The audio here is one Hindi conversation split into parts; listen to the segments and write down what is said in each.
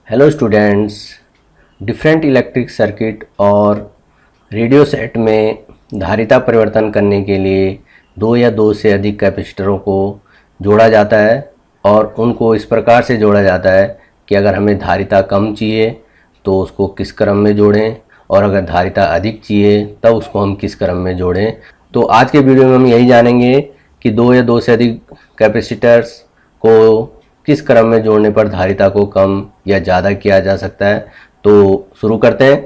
Hello students, different electric circuit और रेडियो सेट में धारिता परिवर्तन करने के लिए दो या दो से अधिक कैपेसिटरों को जोड़ा जाता है और उनको इस प्रकार से जोड़ा जाता है कि अगर हमें धारिता कम चाहिए तो उसको किस क्रम में जोड़ें और अगर धारिता अधिक चाहिए तब उसको हम किस क्रम में जोड़ें। तो आज के वीडियो में हम यही जानेंगे कि दो या दो से अधिक कैपेसिटर्स को किस क्रम में जोड़ने पर धारिता को कम या ज़्यादा किया जा सकता है। तो शुरू करते हैं।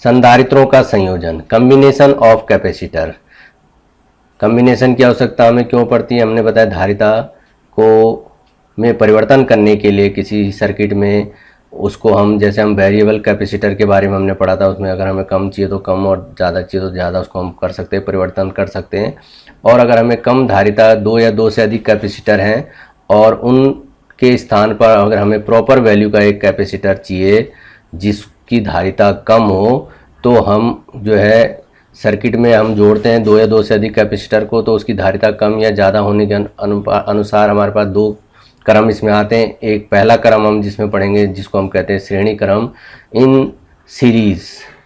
संधारित्रों का संयोजन, कम्बिनेशन ऑफ कैपेसिटर। कम्बिनेशन की आवश्यकता हमें क्यों पड़ती है? हमने बताया धारिता को में परिवर्तन करने के लिए किसी सर्किट में उसको हम, जैसे हम वेरिएबल कैपेसिटर के बारे में हमने पढ़ा था, उसमें अगर हमें कम चाहिए तो कम और ज़्यादा चाहिए तो ज़्यादा उसको हम कर सकते हैं, परिवर्तन कर सकते हैं। और अगर हमें कम धारिता दो या दो से अधिक कैपेसिटर हैं और उनके स्थान पर अगर हमें प्रॉपर वैल्यू का एक कैपेसिटर चाहिए जिसकी धारिता कम हो, तो हम जो है सर्किट में हम जोड़ते हैं दो या दो से अधिक कैपेसिटर को, तो उसकी धारिता कम या ज़्यादा होने के अनुसार हमारे पास दो क्रम इसमें आते हैं। एक पहला क्रम हम जिसमें पढ़ेंगे जिसको हम कहते हैं श्रेणी क्रम, इन सीरीज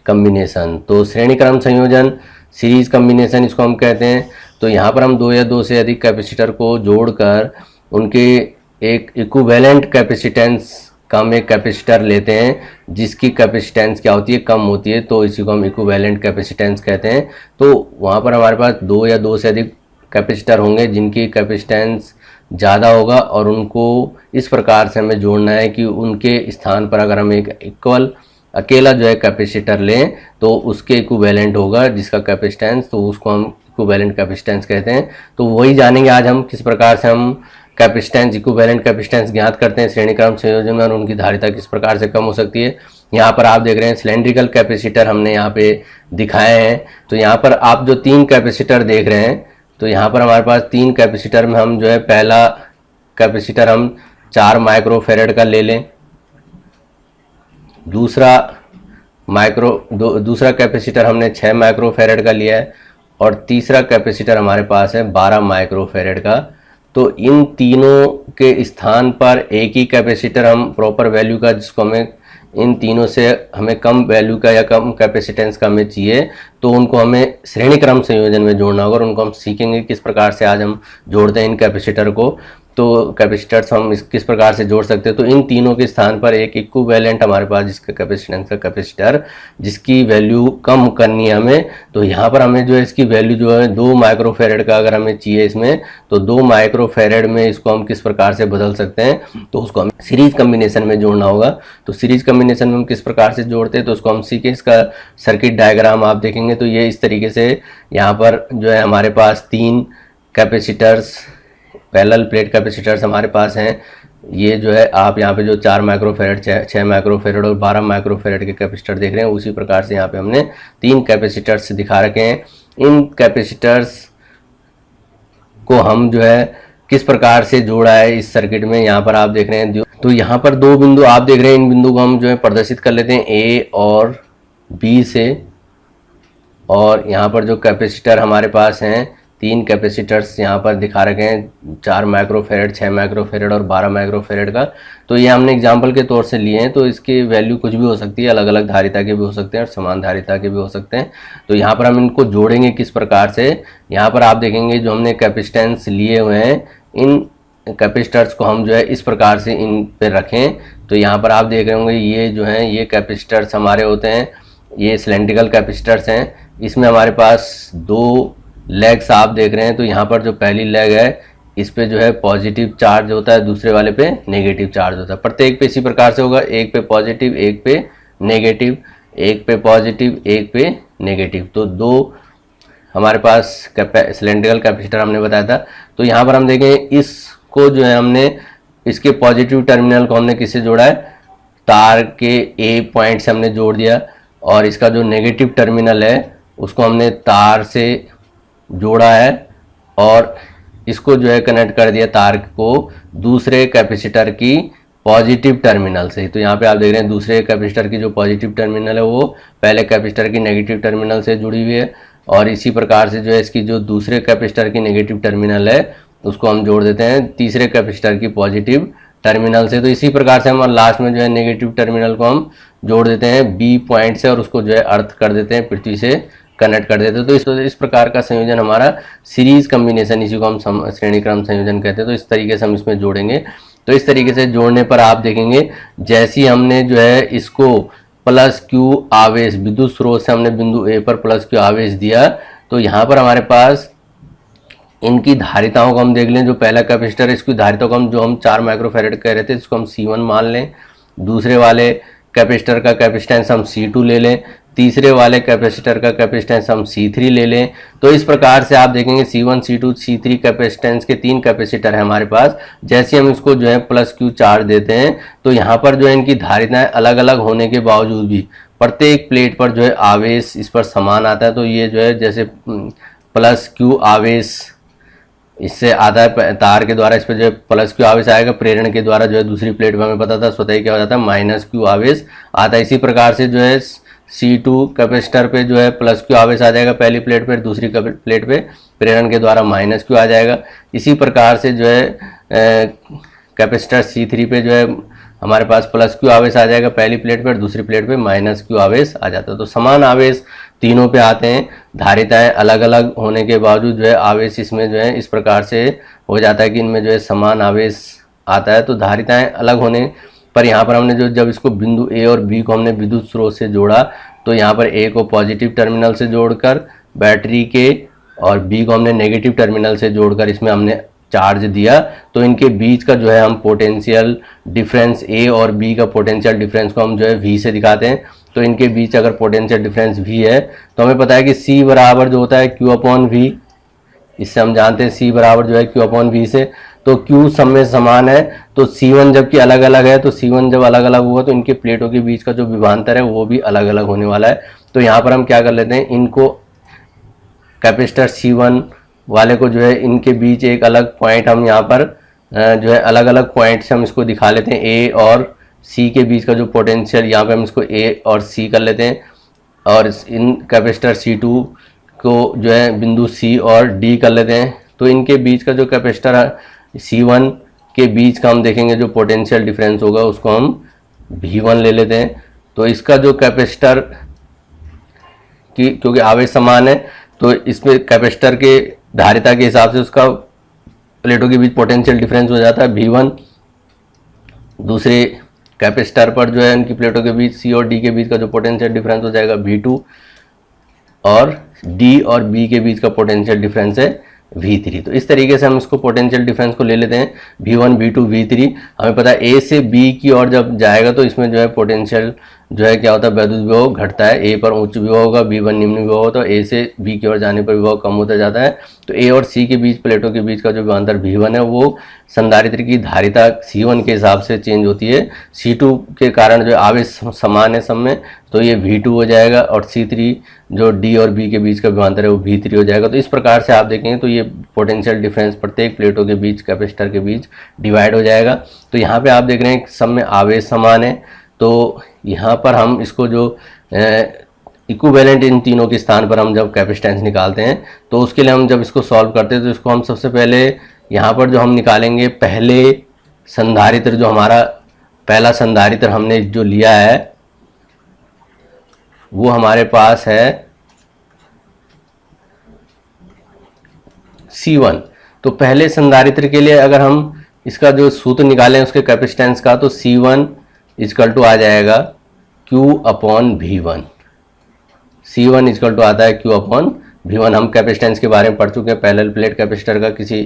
कम्बिनेशन। तो श्रेणी क्रम संयोजन, सीरीज कम्बिनेशन इसको हम कहते हैं। तो यहाँ पर हम दो या दो से अधिक कैपेसिटर को जोड़कर उनके एक इक्विवेलेंट कैपेसिटेंस का हम एक कैपेसिटर लेते हैं जिसकी कैपेसिटेंस क्या होती है, कम होती है, तो इसी को हम इक्विवेलेंट कैपेसिटेंस कहते हैं। तो वहाँ पर हमारे पास दो या दो से अधिक कैपेसिटर होंगे जिनकी कैपेसिटेंस ज़्यादा होगा और उनको इस प्रकार से हमें जोड़ना है कि उनके स्थान पर अगर हम एक अकेला जो है कैपेसिटर लें तो उसके इक्विवेलेंट होगा जिसका कैपेसिटेंस, तो उसको हम इक्विवेलेंट कैपेसिटेंस कहते हैं। तो वही जानेंगे आज हम किस प्रकार से हम कैपेसिटेंस, इक्विवेलेंट कैपेसिटेंस ज्ञात करते हैं श्रेणी क्रम संयोजन में और उनकी धारिता किस प्रकार से कम हो सकती है। यहाँ पर आप देख रहे हैं सिलेंड्रिकल कैपेसिटर हमने यहाँ पे दिखाए हैं। तो यहाँ पर आप जो तीन कैपेसिटर देख रहे हैं, तो यहाँ पर हमारे पास तीन कैपेसिटर में हम जो है पहला कैपेसिटर हम 4 माइक्रोफेरेड का ले लें, दूसरा कैपेसिटर हमने 6 माइक्रोफेरेड का लिया है और तीसरा कैपेसिटर हमारे पास है 12 माइक्रोफेरेड का। तो इन तीनों के स्थान पर एक ही कैपेसिटर हम प्रॉपर वैल्यू का, जिसको हमें इन तीनों से हमें कम वैल्यू का या कम कैपेसिटेंस का हमें चाहिए, तो उनको हमें श्रेणी क्रम संयोजन में जोड़ना होगा और उनको हम सीखेंगे किस प्रकार से आज हम जोड़ते हैं इन कैपेसिटर को। तो कैपेसिटर्स हम किस प्रकार से जोड़ सकते हैं। तो इन तीनों के स्थान पर एक इक्विवेलेंट हमारे पास जिसका कैपेसिटेंस का कैपेसिटर जिसकी वैल्यू कम करनी है हमें, तो यहाँ पर हमें जो है इसकी वैल्यू जो है 2 माइक्रोफेरेड का अगर हमें चाहिए इसमें, तो 2 माइक्रोफेरेड में इसको हम किस प्रकार से बदल सकते हैं, तो उसको हमें सीरीज कम्बिनेशन में जोड़ना होगा। तो सीरीज कम्बिनेशन में हम किस प्रकार से जोड़ते हैं तो उसको हम सीखें। इसका सर्किट डायग्राम आप देखेंगे तो ये इस तरीके से यहाँ पर जो है हमारे पास तीन कैपेसिटर्स, पैरेलल प्लेट कैपेसिटर्स हमारे पास हैं। ये जो है आप यहाँ पे जो 4 माइक्रोफेरेड, 6 माइक्रोफेरेड और 12 माइक्रोफेरेड के कैपेसिटर देख रहे हैं, उसी प्रकार से यहाँ पे हमने तीन कैपेसिटर्स दिखा रखे हैं। इन कैपेसिटर्स को हम जो है किस प्रकार से जोड़ा है इस सर्किट में, यहाँ पर आप देख रहे हैं। तो यहाँ पर दो बिंदु आप देख रहे हैं, इन बिंदु को हम जो है प्रदर्शित कर लेते हैं ए और बी से। और यहाँ पर जो कैपेसिटर हमारे पास हैं, तीन कैपेसिटर्स यहाँ पर दिखा रखे हैं, 4 माइक्रोफेरेड, 6 माइक्रोफेरेड और 12 माइक्रोफेरेड का। तो ये हमने एग्जाम्पल के तौर से लिए हैं, तो इसकी वैल्यू कुछ भी हो सकती है, अलग अलग धारिता के भी हो सकते हैं और समान धारिता के भी हो सकते हैं। तो यहाँ पर हम इनको जोड़ेंगे किस प्रकार से। यहाँ पर आप देखेंगे जो हमने कैपेसिटेंस लिए हुए हैं, इन कैपेसिटर्स को हम जो है इस प्रकार से इन पर रखें। तो यहाँ पर आप देख रहे होंगे ये जो हैं ये कैपेसिटर्स हमारे होते हैं, ये सिलेंड्रिकल कैपेसिटर्स हैं। इसमें हमारे पास दो लेग्स आप देख रहे हैं। तो यहाँ पर जो पहली लेग है इस पे जो है पॉजिटिव चार्ज होता है, दूसरे वाले पे नेगेटिव चार्ज होता है। प्रत्येक पे इसी प्रकार से होगा, एक पे पॉजिटिव, एक पे नेगेटिव, एक पे पॉजिटिव, एक पे नेगेटिव। तो दो हमारे पास सिलेंड्रिकल कैपेसिटर हमने बताया था। तो यहाँ पर हम देखें इसको जो है हमने इसके पॉजिटिव टर्मिनल को हमने किससे जोड़ा है, तार के ए पॉइंट से हमने जोड़ दिया और इसका जो नेगेटिव टर्मिनल है उसको हमने तार से जोड़ा है और इसको जो है कनेक्ट कर दिया तार को दूसरे कैपेसिटर की पॉजिटिव टर्मिनल से। तो यहाँ पे आप देख रहे हैं दूसरे कैपेसिटर की जो पॉजिटिव टर्मिनल है वो पहले कैपेसिटर की नेगेटिव टर्मिनल से जुड़ी हुई है और इसी प्रकार से जो है इसकी जो दूसरे कैपेसिटर की नेगेटिव टर्मिनल है उसको हम जोड़ देते हैं तीसरे कैपेसिटर की पॉजिटिव टर्मिनल से। तो इसी प्रकार से हम लास्ट में जो है नेगेटिव टर्मिनल को हम जोड़ देते हैं बी पॉइंट से और उसको जो है अर्थ कर देते हैं, पृथ्वी से कनेक्ट कर देते हैं। तो इस प्रकार का संयोजन हमारा सीरीज कम्बिनेशन, इसी को हम श्रेणी क्रम संयोजन कहते हैं। तो इस तरीके से हम इसमें जोड़ेंगे। तो इस तरीके से जोड़ने पर आप देखेंगे जैसे ही हमने जो है इसको प्लस क्यू आवेश विद्युत स्रोत से हमने बिंदु ए पर प्लस क्यू आवेश दिया, तो यहाँ पर हमारे पास इनकी धारिताओं को हम देख लें। जो पहला कैपेसिटर है इसकी धारिता को हम जो हम 4 माइक्रोफैरेड कह रहे थे इसको हम C1 मान लें, दूसरे वाले कैपेसिटर का कैपेसिटेंस हम C2 ले लें, तीसरे वाले कैपेसिटर का कैपेसिटेंस हम C3 ले लें। तो इस प्रकार से आप देखेंगे C1 C2 C3 कैपेसिटेंस के 3 कैपेसिटर है हमारे पास। जैसे हम इसको जो है प्लस क्यू चार्ज देते हैं तो यहाँ पर जो है इनकी धारिताएं अलग अलग होने के बावजूद भी प्रत्येक प्लेट पर जो है आवेश इस पर समान आता है। तो ये जो है जैसे प्लस क्यू आवेश इससे आता है तार के द्वारा, इस पर जो है प्लस क्यू आवेश आएगा, प्रेरण के द्वारा जो है दूसरी प्लेट में हमें पता था स्वतः ही क्या हो जाता है माइनस क्यू आवेश आता है। इसी प्रकार से जो है C2 कैपेसिटर पे जो है प्लस क्यू आवेश आ जाएगा पहली प्लेट पर, दूसरी प्लेट पे प्रेरण के द्वारा माइनस क्यू आ जाएगा। इसी प्रकार से जो है कैपेसिटर C3 पे जो है हमारे पास प्लस क्यू आवेश आ जाएगा पहली प्लेट पर, दूसरी प्लेट पे माइनस क्यू आवेश आ जाता है। तो समान आवेश तीनों पे आते हैं, धारिताएं अलग अलग होने के बावजूद जो है आवेश इसमें जो है इस प्रकार से हो जाता है कि इनमें जो है समान आवेश आता है। तो धारिताएं अलग होने पर यहाँ पर हमने जो जब इसको बिंदु ए और बी को हमने विद्युत स्रोत से जोड़ा तो यहाँ पर ए को पॉजिटिव टर्मिनल से जोड़कर बैटरी के और बी को हमने नेगेटिव टर्मिनल से जोड़कर इसमें हमने चार्ज दिया। तो इनके बीच का जो है हम पोटेंशियल डिफरेंस ए और बी का पोटेंशियल डिफरेंस को हम जो है V से दिखाते हैं। तो इनके बीच अगर पोटेंशियल डिफरेंस V है तो हमें पता है कि C बराबर जो होता है Q अपॉन V, इससे हम जानते हैं C बराबर जो है Q अपॉन V से। तो Q सब में समान है तो C1 जबकि अलग अलग है तो C1 जब अलग अलग होगा तो इनके प्लेटों के बीच का जो विभवांतर है वो भी अलग अलग होने वाला है। तो यहाँ पर हम क्या कर लेते हैं, इनको कैपेसिटर C1 वाले को जो है इनके बीच एक अलग पॉइंट हम यहाँ पर जो है अलग अलग पॉइंट से हम इसको दिखा लेते हैं। A और C के बीच का जो पोटेंशियल यहाँ पे हम इसको A और C कर लेते हैं और इन कैपेसिटर C2 को जो है बिंदु C और D कर लेते हैं। तो इनके बीच का जो कैपेसिटर C1 के बीच का हम देखेंगे जो पोटेंशियल डिफरेंस होगा उसको हम V1 ले लेते हैं। तो इसका जो कैपेसिटर की क्योंकि आवेश समान है तो इसमें कैपेसिटर के धारिता के हिसाब से उसका प्लेटों के बीच पोटेंशियल डिफरेंस हो जाता है V1। दूसरे कैपेसिटर पर जो है उनकी प्लेटों के बीच C और D के बीच का जो पोटेंशियल डिफरेंस हो जाएगा V2 और D और B के बीच का पोटेंशियल डिफरेंस है V3। तो इस तरीके से हम इसको पोटेंशियल डिफरेंस को ले लेते हैं V1 V2 V3। हमें पता है A से B की ओर जब जाएगा तो इसमें जो है पोटेंशियल जो है क्या होता है वैद्युत विभव घटता है। A पर उच्च विभव होगा, B1 निम्न विभव होता है, A से B की ओर जाने पर विभव कम होता जाता है। तो A और C के बीच प्लेटों के बीच का जो विभवांतर V1 है वो संधारित्र की धारिता C1 के हिसाब से चेंज होती है। C2 के कारण जो आवेश समान है सब में तो ये V2 हो जाएगा और C3 जो D और B के बीच का विभवांतर है वो V3 हो जाएगा। तो इस प्रकार से आप देखेंगे तो ये पोटेंशियल डिफरेंस प्रत्येक प्लेटों के बीच कैपेसिटर के बीच डिवाइड हो जाएगा। तो यहाँ पे आप देख रहे हैं सब में आवेश समान है तो यहाँ पर हम इसको जो इक्विवेलेंट इन तीनों के स्थान पर हम जब कैपेसिटेंस निकालते हैं तो उसके लिए हम जब इसको सॉल्व करते हैं तो इसको हम सबसे पहले यहाँ पर जो हम निकालेंगे पहले संधारित्र, जो हमारा पहला संधारित्र हमने जो लिया है वो हमारे पास है C1। तो पहले संधारित्र के लिए अगर हम इसका जो सूत्र निकालें उसके कैपेसिटेंस का तो C1 इक्वल टू आ जाएगा Q upon V1। C1 equal to आता है Q अपॉन V1। हम कैपेसिटेंस के बारे में पढ़ चुके हैं, पैरेलल प्लेट कैपेसिटर का किसी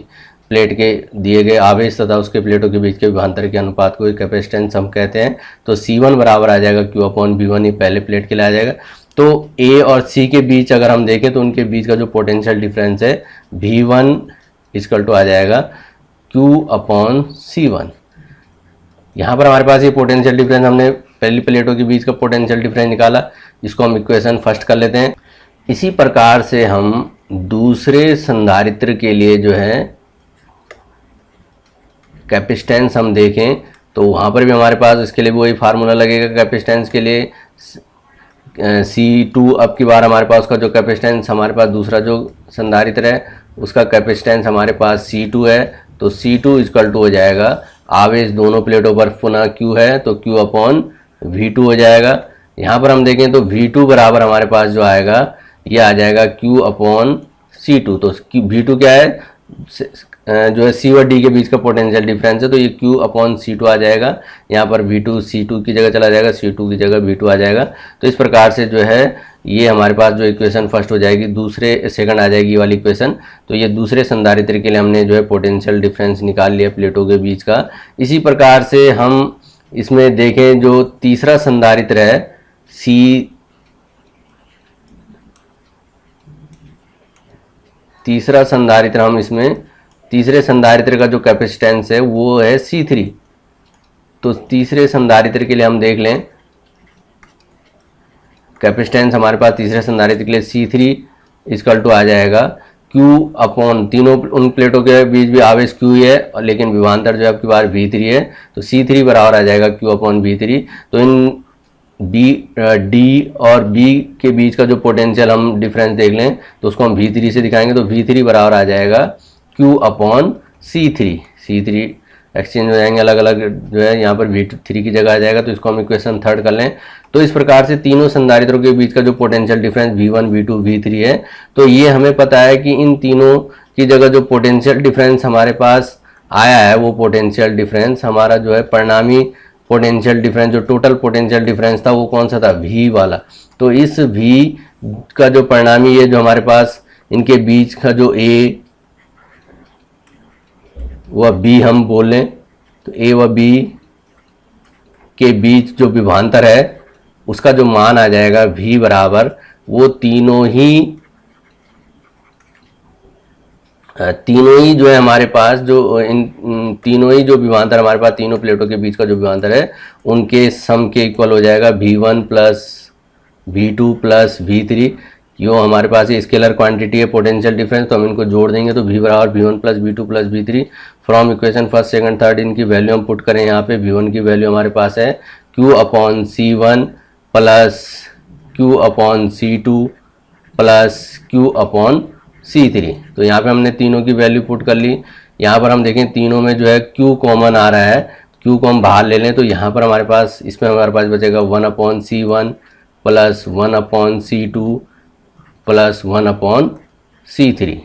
प्लेट के दिए गए आवेश तथा उसके प्लेटों के बीच के विभवांतर के अनुपात को कैपेसिटेंस हम कहते हैं। तो C1 बराबर आ जाएगा Q अपॉन V1, ये पहले प्लेट के लिए आ जाएगा। तो A और C के बीच अगर हम देखें तो उनके बीच का जो पोटेंशियल डिफरेंस है V1 इक्वल टू आ जाएगा Q अपॉन C1। यहाँ पर हमारे पास ये पोटेंशियल डिफरेंस हमने पहली प्लेटों के बीच का पोटेंशियल डिफरेंस निकाला, इसको हम इक्वेशन फर्स्ट कर लेते हैं। इसी प्रकार से हम दूसरे संधारित्र के लिए जो है कैपेसिटेंस हम देखें तो वहाँ पर भी हमारे पास इसके लिए भी वही फार्मूला लगेगा। कैपेसिटेंस के लिए C2 अब की बार हमारे पास उसका जो कैपेसिटेंस हमारे पास दूसरा जो संधारित्र है उसका कैपेसिटेंस हमारे पास C2 है, तो C2 इक्वल टू हो जाएगा आवेश दोनों प्लेटों पर पुनः Q है तो Q अपॉन V2 हो जाएगा। यहाँ पर हम देखें तो V2 बराबर हमारे पास जो आएगा ये आ जाएगा Q अपॉन C2। तो V2 क्या है, जो है C और D के बीच का पोटेंशियल डिफरेंस है, तो ये Q अपॉन C2 आ जाएगा। यहाँ पर V2 C2 की जगह चला जाएगा, C2 की जगह V2 आ जाएगा। तो इस प्रकार से जो है ये हमारे पास जो इक्वेशन फर्स्ट हो जाएगी, दूसरे सेकंड आ जाएगी ये वाली इक्वेशन। तो ये दूसरे संधारित्र के लिए हमने जो है पोटेंशियल डिफरेंस निकाल लिया प्लेटों के बीच का। इसी प्रकार से हम इसमें देखें जो तीसरा संधारित्र है तीसरा संधारित्र, हम इसमें तीसरे संधारित्र का जो कैपेसिटेंस है वो है C3। तो तीसरे संधारित्र के लिए हम देख लें कैपेसिटेंस हमारे पास तीसरे संधारित्र के लिए C3 इक्वल टू आ जाएगा Q अपॉन, तीनों उन प्लेटों के बीच भी आवेश Q ही है लेकिन विभवांतर जो है आपकी बार V3 है, तो C3 बराबर आ जाएगा Q अपॉन V3। तो इन D और B के बीच का जो पोटेंशियल हम डिफरेंस देख लें तो उसको हम V3 से दिखाएंगे, तो V3 बराबर आ जाएगा Q अपॉन C3 एक्सचेंज हो जाएंगे अलग अलग, जो है यहाँ पर V3 की जगह आ जाएगा। तो इसको हम इक्वेशन थर्ड कर लें। तो इस प्रकार से तीनों संधारित्रों के बीच का जो potential difference V1 V2 V3 है, तो ये हमें पता है कि इन तीनों की जगह जो पोटेंशियल डिफरेंस हमारे पास आया है वो पोटेंशियल डिफरेंस हमारा जो है परिणामी पोटेंशियल डिफरेंस, जो टोटल पोटेंशियल डिफरेंस था वो कौन सा था, V वाला। तो इस V का जो परिणामी है जो हमारे पास इनके बीच का जो A व B हम बोल लें, तो A व B के बीच जो विभवांतर है उसका जो मान आ जाएगा V बराबर, वो तीनों ही जो है हमारे पास जो इन तीनों ही जो विभवांतर हमारे पास तीनों प्लेटों के बीच का जो विभवांतर है उनके सम के इक्वल हो जाएगा V1 plus V2 plus V3। यो हमारे पास ये स्केलर क्वांटिटी है पोटेंशियल डिफरेंस, तो हम इनको जोड़ देंगे तो V बराबर V1 plus V2 plus V3। From equation first second third इनकी वैल्यू हम पुट करें, यहाँ पे V1 की वैल्यू हमारे पास है Q upon C1 plus Q upon C2 plus Q upon C3। तो यहाँ पे हमने तीनों की वैल्यू पुट कर ली। यहाँ पर हम देखें तीनों में जो है Q कॉमन आ रहा है, Q को हम बाहर ले लें तो यहाँ पर हमारे पास इसमें हमारे पास बचेगा 1 upon C1 plus 1 upon C2 plus 1 upon C3।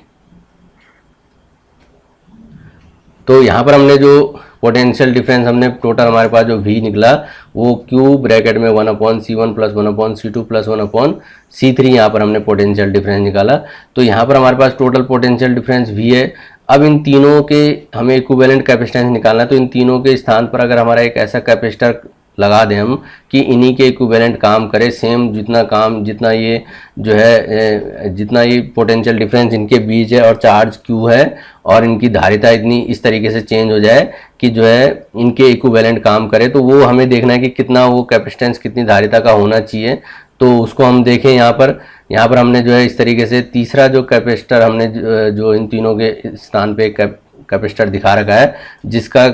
तो यहाँ पर हमने जो पोटेंशियल डिफरेंस हमने टोटल हमारे पास जो V निकला वो Q ब्रैकेट में 1 upon C1 plus 1 upon C2 plus 1 upon C3 यहाँ पर हमने पोटेंशियल डिफरेंस निकाला। तो यहाँ पर हमारे पास टोटल पोटेंशियल डिफरेंस V है। अब इन तीनों के हमें इक्विवेलेंट कैपेसिटेंस निकालना है, तो इन तीनों के स्थान पर अगर हमारा एक ऐसा कैपेसिटर लगा दें हम कि इन्हीं के इक्विवेलेंट काम करे, सेम जितना ये जो है जितना ये पोटेंशियल डिफरेंस इनके बीच है और चार्ज Q है और इनकी धारिता इतनी इस तरीके से चेंज हो जाए कि जो है इनके इक्विवेलेंट काम करे, तो वो हमें देखना है कि कितना वो कैपेसिटेंस कितनी धारिता का होना चाहिए। तो उसको हम देखें यहाँ पर हमने जो है इस तरीके से तीसरा जो कैपेसिटर हमने जो इन तीनों के स्थान पे कैपेसिटर दिखा रखा है, जिसका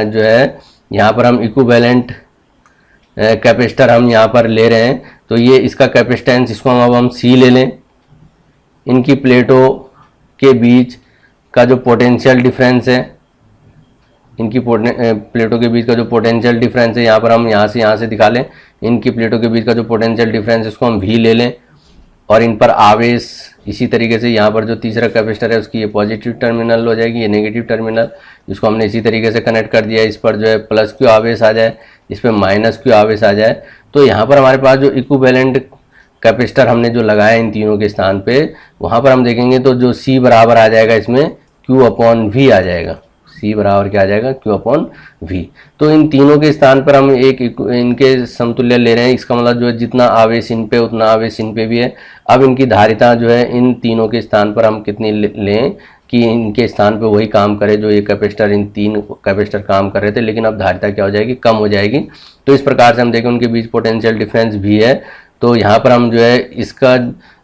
जो है यहाँ पर हम इक्विवेलेंट कैपेसिटर हम यहाँ पर ले रहे हैं। तो ये इसका कैपेसिटेंस, इसको हम C ले लें। इनकी प्लेटों के बीच का जो पोटेंशियल डिफरेंस है, इनकी प्लेटों के बीच का जो पोटेंशियल डिफरेंस है यहाँ पर हम यहाँ से दिखा लें। इनकी प्लेटों के बीच का जो पोटेंशियल डिफरेंस इसको हम V ले लें और इन पर आवेश इसी तरीके से यहाँ पर जो तीसरा कैपेसिटर है उसकी ये पॉजिटिव टर्मिनल हो जाएगी, ये नेगेटिव टर्मिनल, जिसको हमने इसी तरीके से कनेक्ट कर दिया। इस पर जो है प्लस Q आवेश आ जाए, इस पर माइनस Q आवेश आ जाए। तो यहाँ पर हमारे पास जो इक्विवेलेंट कैपेसिटर हमने जो लगाया इन तीनों के स्थान पे, वहाँ पर हम देखेंगे तो जो C बराबर आ जाएगा इसमें Q अपॉन V आ जाएगा। C बराबर क्या आ जाएगा, Q अपॉन V। तो इन तीनों के स्थान पर हम इनके समतुल्य ले रहे हैं। इसका मतलब जो है जितना आवेश इन पे उतना आवेश इन पे भी है। अब इनकी धारिता जो है इन तीनों के स्थान पर हम कितनी लें कि इनके स्थान पे वही काम करे जो ये कैपेसिटर, इन तीन कैपेसिटर काम कर रहे थे, लेकिन अब धारिता क्या हो जाएगी, कम हो जाएगी। तो इस प्रकार से हम देखें उनके बीच पोटेंशियल डिफरेंस भी है। तो यहाँ पर हम जो है इसका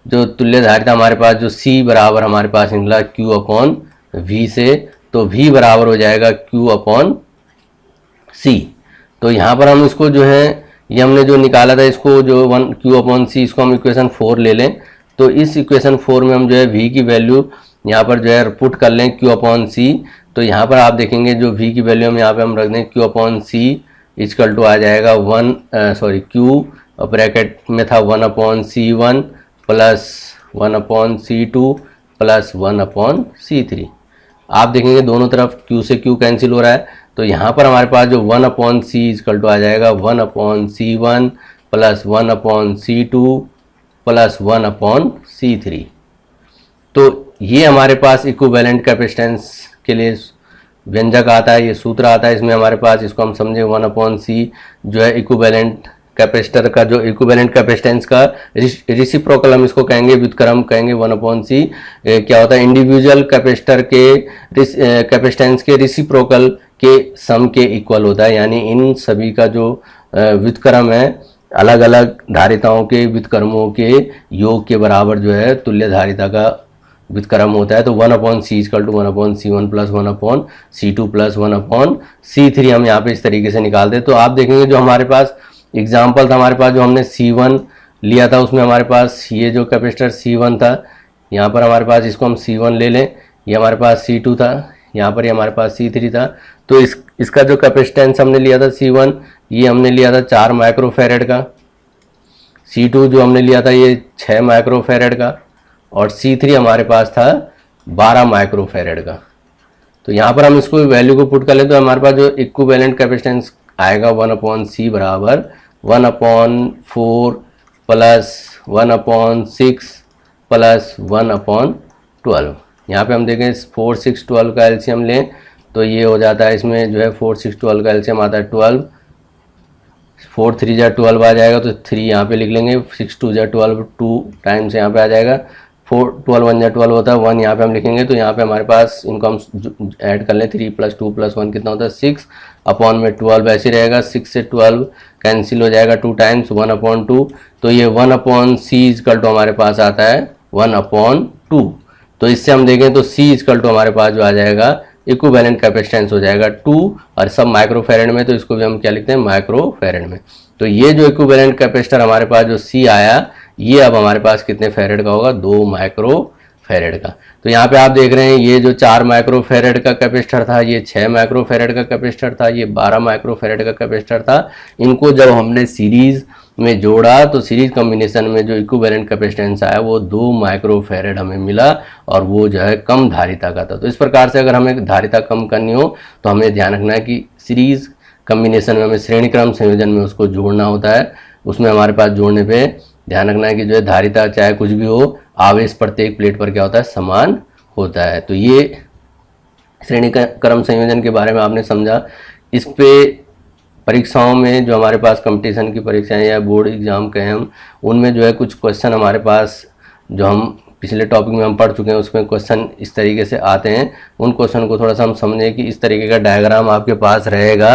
जो तुल्य धारिता हमारे पास जो C बराबर हमारे पास निकला Q अपॉन V से, तो V बराबर हो जाएगा Q अपॉन C। तो यहाँ पर हम इसको जो है ये हमने जो निकाला था इसको जो 1 Q/C, इसको हम इक्वेशन 4 ले लें, तो इस इक्वेशन 4 में हम जो है V की वैल्यू यहाँ पर जो है पुट कर लें Q/C। तो यहाँ पर आप देखेंगे जो V की वैल्यू हम यहाँ पे हम रख दें Q/C इक्वल टू आ जाएगा Q ब्रैकेट में था 1/C1 plus 1/C2 plus 1/C3। आप देखेंगे दोनों तरफ Q से Q कैंसिल हो रहा है, तो यहाँ पर हमारे पास जो 1/C इक्वल टू आ जाएगा 1/C1 plus 1/C2 plus 1/C3। तो ये हमारे पास इक्विवेलेंट कैपेसिटेंस के लिए व्यंजक आता है, ये सूत्र आता है इसमें हमारे पास। इसको हम समझे 1/C जो है इक्विवेलेंट कैपेसिटर का जो इक्विवेलेंट कैपेसिटेंस का रेसिप्रोकल हम इसको कहेंगे, व्युत्क्रम कहेंगे 1/C। क्या होता है, इंडिविजुअल कैपेसिटर के कैपेसिटेंस के रेसिप्रोकल के सम के इक्वल होता है, यानी इन सभी का जो व्युत्क्रम है अलग अलग धारिताओं के व्युत्क्रमों के योग के बराबर जो है तुल्य धारिता का व्युत्क्रम होता है। तो 1/C equal to 1/C1 plus 1/C2 plus 1/C3 हम यहाँ पे इस तरीके से निकाल दें। तो आप देखेंगे जो हमारे पास एग्जाम्पल था, हमारे पास जो हमने C1 लिया था उसमें हमारे पास ये जो कैपेसिटर C1 था, यहाँ पर हमारे पास इसको हम C1 ले लें, ये हमारे पास C2 था, यहाँ पर ये हमारे पास C3 था। तो इसका जो कैपेसिटेंस हमने लिया था C1, ये हमने लिया था 4 माइक्रोफैरेड का, C2 जो हमने लिया था ये 6 माइक्रोफैरेड का, और C3 हमारे पास था 12 माइक्रोफैरेड का। तो यहाँ पर हम इसको वैल्यू को पुट कर लें तो हमारे पास जो इक्विवेलेंट कैपेसिटेंस आएगा 1/C बराबर 1/4 प्लस 1/6 प्लस 1/12। यहाँ पे हम देखें 4, 6, 12 का एलसीएम लें तो ये हो जाता है, इसमें जो है 4, 6, 12 का एलसीएम आता है 12, 4, 3 जा 12 आ जाएगा, तो 3 यहाँ पे लिख लेंगे, 6, 2 जा 12, 2 टाइम्स यहाँ पे आ जाएगा, 4, 12, 1 जा 12 होता है, 1 यहाँ पे हम लिखेंगे। तो यहाँ पे हमारे पास इनको हम ऐड कर लें, 3 + 2 + 1 कितना होता है 6 अपॉन में 12 ऐसे रहेगा, 6 से 12 कैंसिल हो जाएगा 2 टाइम्स 1/2। तो ये 1/C इक्वल टू हमारे पास आता है 1/2। तो इससे हम देखें तो C इक्वल टू हमारे पास जो आ जाएगा इक्विवेलेंट कैपेसिटेंस हो जाएगा 2, और सब माइक्रोफैरेड में, तो इसको भी हम क्या लिखते हैं माइक्रोफैरेड में। तो ये जो इक्विवेलेंट कैपेसिटर हमारे पास जो C आया, ये अब हमारे पास कितने फैरेड का होगा, 2 माइक्रोफैरेड का। तो यहाँ पे आप देख रहे हैं ये जो 4 माइक्रोफैरेड का कैपेसिटर था, ये 6 माइक्रोफैरेड का कैपेसिटर था, ये 12 माइक्रोफैरेड का कैपेसिटर था। इनको जब हमने सीरीज में जोड़ा तो सीरीज कॉम्बिनेशन में जो इक्विवेलेंट कैपेसिटेंस आया वो 2 माइक्रोफैरेड हमें मिला, और वो जो है कम धारिता का था। तो इस प्रकार से अगर हमें धारिता कम करनी हो तो हमें ध्यान रखना है कि सीरीज कॉम्बिनेशन में हमें श्रेणी क्रम संयोजन में उसको जोड़ना होता है। उसमें हमारे पास जोड़ने पे ध्यान रखना है कि जो है धारिता चाहे कुछ भी हो, आवेश प्रत्येक प्लेट पर क्या होता है, समान होता है। तो ये श्रेणी क्रम संयोजन के बारे में आपने समझा। इस पे परीक्षाओं में जो हमारे पास कंपटीशन की परीक्षाएं या बोर्ड एग्जाम कहें हम, उनमें जो है कुछ क्वेश्चन हमारे पास जो हम पिछले टॉपिक में हम पढ़ चुके हैं उसमें क्वेश्चन इस तरीके से आते हैं। उन क्वेश्चन को थोड़ा सा हम समझें कि इस तरीके का डायग्राम आपके पास रहेगा।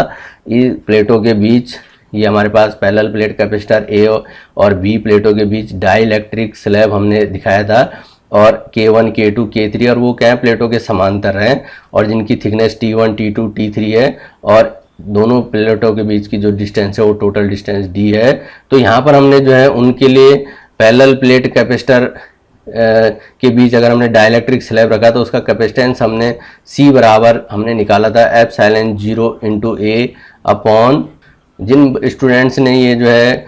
ये प्लेटों के बीच, ये हमारे पास पैरेलल प्लेट कैपेसिटर ए और बी प्लेटों के बीच डाइलेक्ट्रिक स्लैब हमने दिखाया था, और K1, K2, K3, और वो क्या है, प्लेटों के समांतर हैं और जिनकी थिकनेस T1, T2, T3 है, और दोनों प्लेटों के बीच की जो डिस्टेंस है वो टोटल डिस्टेंस D है। तो यहाँ पर हमने जो है उनके लिए पैरेलल प्लेट कैपेसिटर के बीच अगर हमने डाइलेक्ट्रिक स्लैब रखा तो उसका कैपेसिटेंस हमने C बराबर हमने निकाला था ε0 × A अपॉन, जिन स्टूडेंट्स ने ये जो है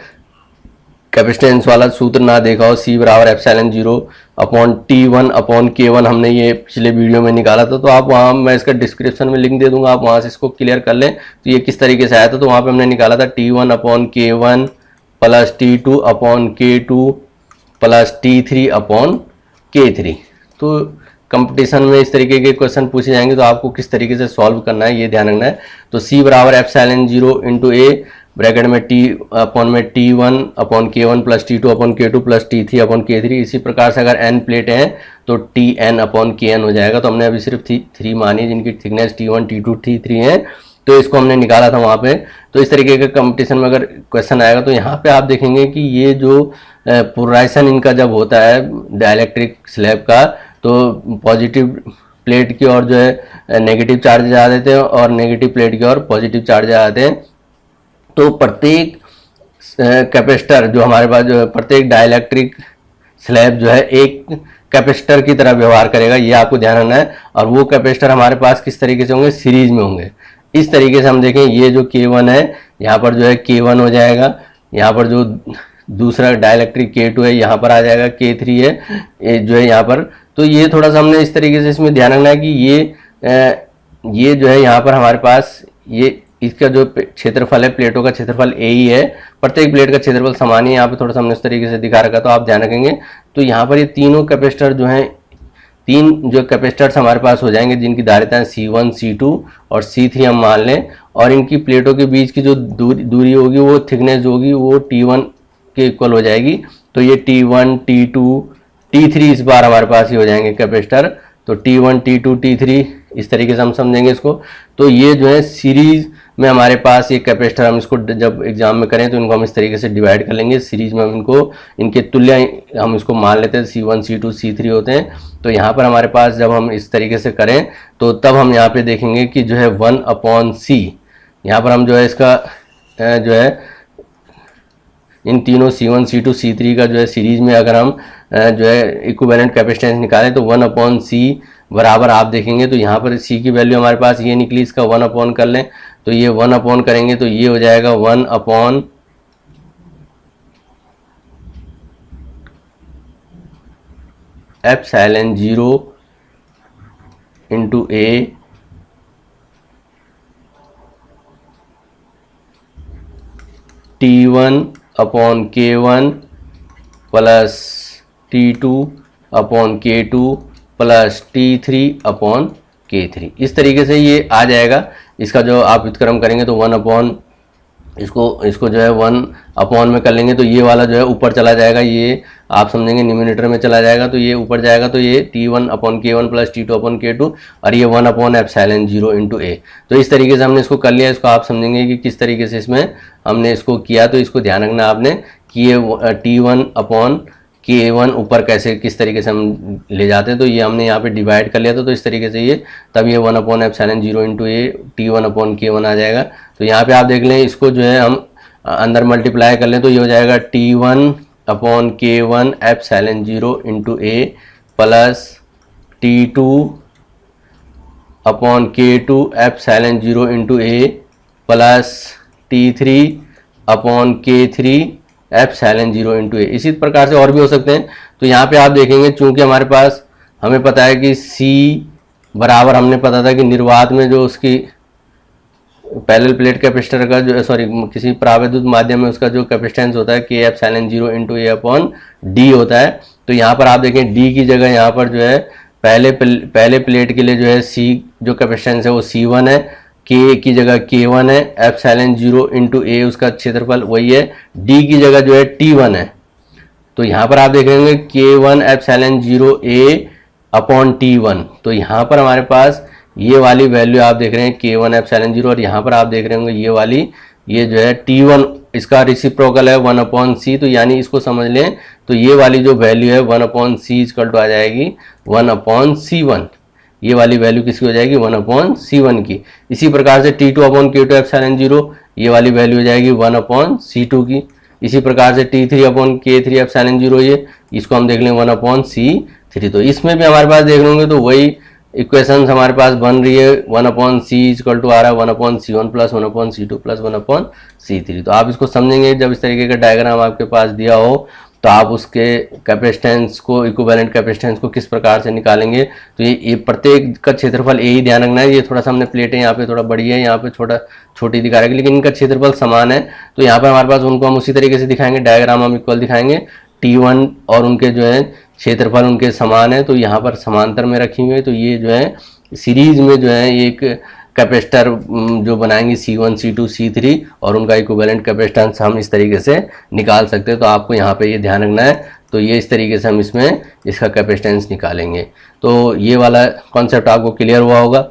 कैपेसिटेंस वाला सूत्र ना देखा हो, C बराबर ε0 अपॉन T1 अपॉन K1 हमने ये पिछले वीडियो में निकाला था, तो आप वहाँ, मैं इसका डिस्क्रिप्शन में लिंक दे दूंगा, आप वहाँ से इसको क्लियर कर लें। तो ये किस तरीके से आया था, तो वहाँ पे हमने निकाला था T1 upon K1 plus T2 upon K2 plus T3 upon K3। तो कंपटीशन में इस तरीके के क्वेश्चन पूछे जाएंगे तो आपको किस तरीके से सॉल्व करना है ये ध्यान रखना है। तो C बराबर ε0 × A ब्रैकेट में T अपॉन में T1 upon K1 plus T2 upon K2 plus T3 upon K3। इसी प्रकार से अगर n प्लेट हैं तो Tn अपॉन Kn हो जाएगा। तो हमने अभी सिर्फ 3 मानी जिनकी थिकनेस T1, T2, T3 है, तो इसको हमने निकाला था वहाँ पे। तो इस तरीके के कंपटीशन में अगर क्वेश्चन आएगा तो यहाँ पे आप देखेंगे कि ये जो पोलराइजेशन इनका जब होता है डाइलेक्ट्रिक स्लैब का, तो पॉजिटिव प्लेट की ओर जो है नेगेटिव चार्ज आ देते हैं और नेगेटिव प्लेट की ओर पॉजिटिव चार्ज आ जाते हैं। तो प्रत्येक कैपेसिटर जो हमारे पास जो है, प्रत्येक डाइलेक्ट्रिक स्लैब जो है एक कैपेसिटर की तरह व्यवहार करेगा, ये आपको ध्यान रखना है। और वो कैपेसिटर हमारे पास किस तरीके से होंगे, सीरीज में होंगे। इस तरीके से हम देखें, ये जो K1 है यहाँ पर जो है K1 हो जाएगा, यहाँ पर जो दूसरा डाइलेक्ट्रिक K2 है यहाँ पर आ जाएगा, K3 है ये जो है यहाँ पर। तो ये थोड़ा सा हमने इस तरीके से इसमें ध्यान रखना है कि ये जो है यहाँ पर हमारे पास ये इसका जो क्षेत्रफल है, प्लेटों का क्षेत्रफल ए ही है, प्रत्येक प्लेट का क्षेत्रफल समान ही है। यहाँ पे थोड़ा सा हमने इस तरीके से दिखा रखा, तो आप ध्यान रखेंगे। तो यहाँ पर ये तीनों कैपेसिटर जो हैं, तीन जो कैपेसिटर्स हमारे पास हो जाएंगे जिनकी धारिताएं C1, C2 और C3 हम मान लें, और इनकी प्लेटों के बीच की जो दूरी होगी, वो थिकनेस होगी, वो T1 के इक्वल हो जाएगी। तो ये T1, T2, T3 इस बार हमारे पास ही हो जाएंगे कैपेसिटर। तो T1, T2, T3 इस तरीके से हम समझेंगे इसको। तो ये जो है सीरीज में हमारे पास ये कैपेसिटर, हम इसको जब एग्जाम में करें तो इनको हम इस तरीके से डिवाइड कर लेंगे। सीरीज में हम इनको इनके तुल्य हम इसको मान लेते हैं, C1, C2, C3 होते हैं। तो यहाँ पर हमारे पास जब हम इस तरीके से करें तो तब हम यहाँ पे देखेंगे कि जो है 1/C, यहाँ पर हम जो है इसका जो है इन तीनों C1, C2, C3 का जो है सीरीज में अगर हम जो है इक्विवेलेंट कैपेसिटेंस निकालें तो 1/C बराबर आप देखेंगे। तो यहाँ पर C की वैल्यू हमारे पास ये निकली, इसका 1/, कर लें तो ये 1/, करेंगे तो ये हो जाएगा 1/, epsilon 0 into A T1/K1 plus T2/K2 plus T3/K3। इस तरीके से ये आ जाएगा। इसका जो आप व्युत्क्रम करेंगे तो 1/, इसको जो है 1/, में कर लेंगे तो ये वाला जो है ऊपर चला जाएगा, ये आप समझेंगे न्यूमिनेटर में चला जाएगा, तो ये ऊपर जाएगा। तो ये T1/K1 प्लस T2/K2 और ये 1/एप्सिलॉन 0 इंटू A। तो इस तरीके से हमने इसको कर लिया। इसको आप समझेंगे कि किस तरीके से इसमें हमने इसको किया। तो इसको ध्यान रखना आपने कि ये T1/K1 ऊपर कैसे किस तरीके से हम ले जाते हैं। तो ये हमने यहाँ पे डिवाइड कर लिया था, तो इस तरीके से ये तब ये 1/एप्सिलॉन 0 इंटू A T1/K1 आ जाएगा। तो यहाँ पे आप देख लें, इसको जो है हम अंदर मल्टीप्लाई कर लें तो ये हो जाएगा T1/K1 epsilon 0 into A plus T2/K2 epsilon 0 into A plus T3/K3 epsilon 0 into A। इसी प्रकार से और भी हो सकते हैं। तो यहाँ पे आप देखेंगे, चूंकि हमारे पास हमें पता है कि C बराबर, हमने पता था कि निर्वात में जो उसकी पैरेलल प्लेट कैपेसिटर का जो किसी प्राविद्युत माध्यम में उसका जो कैपेसिटेंस होता है K एप्सिलॉन 0 इंटू A/D होता है। तो यहाँ पर आप देखें D की जगह यहाँ पर जो है पहले प्लेट के लिए जो है C जो कैपेसिटेंस है वो C1 है, K की जगह K1 है, एप्सिलॉन 0 इंटू A उसका क्षेत्रफल वही है, D की जगह जो है T1 है। तो यहाँ पर आप देखेंगे K1 एप्सिलॉन 0 A/T1। तो यहाँ पर हमारे पास ये वाली वैल्यू आप देख रहे हैं K1 एप्सिलॉन 0, और यहाँ पर आप देख रहे होंगे ये वाली, ये जो है T1 इसका रेसिप्रोकल है 1/C। तो यानी इसको समझ लें तो ये वाली जो वैल्यू है 1/C इक्वल टू आ जाएगी 1/C1। ये वाली वैल्यू किसकी हो जाएगी, 1/C1 की। इसी प्रकार से T2/K2 एप्सिलॉन 0, ये वाली वैल्यू हो जाएगी 1/C2 की। इसी प्रकार से T3/K3 एप्सिलॉन 0, ये इसको हम देख लें 1/C3। तो इसमें भी हमारे पास देख लेंगे तो वही इक्वेशन हमारे पास बन रही है, 1/C इक्वल टू आ रहा है 1/C1 plus 1/C2 plus 1/C3। तो आप इसको समझेंगे जब इस तरीके का डायग्राम आपके पास दिया हो तो आप उसके कैपेसिटेंस को, इक्विवेलेंट कैपेसिटेंस को किस प्रकार से निकालेंगे। तो ये प्रत्येक का क्षेत्रफल यही ध्यान रखना है। ये थोड़ा सा हमने प्लेटें यहाँ पे थोड़ा बड़ी है, यहाँ पे छोटी दिखा रहे हैं, लेकिन इनका क्षेत्रफल समान है। तो यहाँ पर हमारे पास उनको हम उसी तरीके से दिखाएंगे, डायग्राम हम इक्वल दिखाएंगे। T1 और उनके जो है क्षेत्रफल उनके समान है, तो यहाँ पर समांतर में रखी हुई है। तो ये जो है सीरीज में जो है एक कैपेसिटर जो बनाएंगे C1, C2, C3 और उनका इक्विवेलेंट कैपेसिटेंस हम इस तरीके से निकाल सकते हैं। तो आपको यहाँ पे ये ध्यान रखना है। तो ये इस तरीके से हम इसमें इसका कैपेसिटेंस निकालेंगे। तो ये वाला कॉन्सेप्ट आपको क्लियर हुआ होगा।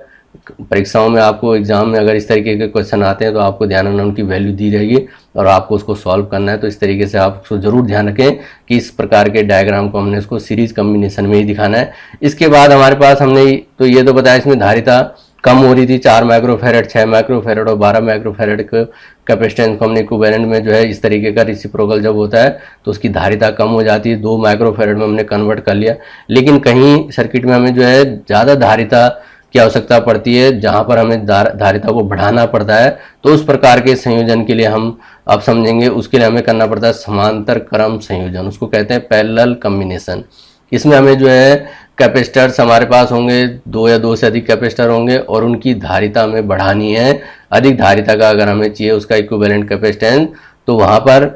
परीक्षाओं में आपको एग्जाम में अगर इस तरीके के क्वेश्चन आते हैं तो आपको ध्यान रखना, उनकी वैल्यू दी रहेगी और आपको उसको सॉल्व करना है। तो इस तरीके से आप उसको जरूर ध्यान रखें कि इस प्रकार के डायग्राम को हमने इसको सीरीज कॉम्बिनेशन में ही दिखाना है। इसके बाद हमारे पास हमने तो ये तो बताया इसमें धारिता कम हो रही थी 4 माइक्रोफेरेड, 6 माइक्रोफेरेड और 12 माइक्रोफेरेड के कैपेसिटेंस को हमने इक्विवेलेंट में जो है इस तरीके का रेसिप्रोकल जब होता है तो उसकी धारिता कम हो जाती है, 2 माइक्रोफेरेड में हमने कन्वर्ट कर लिया। लेकिन कहीं सर्किट में हमें जो है ज़्यादा धारिता की आवश्यकता पड़ती है, जहाँ पर हमें धारिता को बढ़ाना पड़ता है, तो उस प्रकार के संयोजन के लिए हम अब समझेंगे, उसके लिए हमें करना पड़ता है समांतर क्रम संयोजन, उसको कहते हैं पैरेलल कॉम्बिनेशन। इसमें हमें जो है कैपेसिटर्स हमारे पास होंगे, 2 या 2 से अधिक कैपेसिटर होंगे और उनकी धारिता हमें बढ़ानी है। अधिक धारिता का अगर हमें चाहिए उसका इक्विवेलेंट कैपेसिटेंस, तो वहाँ पर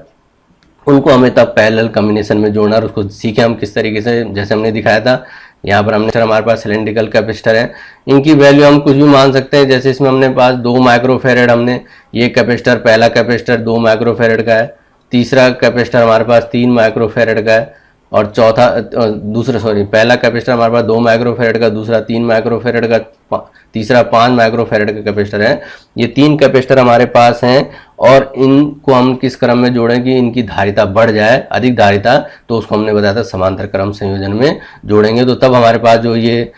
उनको हमें तब पैरेलल कॉम्बिनेशन में जोड़ना, और उसको सीखे हम किस तरीके से। जैसे हमने दिखाया था यहाँ पर हमने हमारे पास सिलेंड्रिकल कैपेसिटर है, इनकी वैल्यू हम कुछ भी मान सकते हैं। जैसे इसमें हमने पास 2 माइक्रोफेरेड, हमने ये कैपेसिटर, पहला कैपेसिटर 2 माइक्रोफेरेड का है, तीसरा कैपेसिटर हमारे पास 3 माइक्रोफेरेड का है, और पहला कैपेसिटर हमारे पास 2 माइक्रोफेरेड का, दूसरा 3 माइक्रोफेरेड का, तीसरा 5 माइक्रोफेरेड का कैपेसिटर है। ये 3 कैपेसिटर हमारे पास हैं और इनको हम किस क्रम में जोड़ें कि इनकी धारिता बढ़ जाए, अधिक धारिता, तो उसको हमने बताया था समांतर क्रम संयोजन में जोड़ेंगे। तो तब हमारे पास जो ये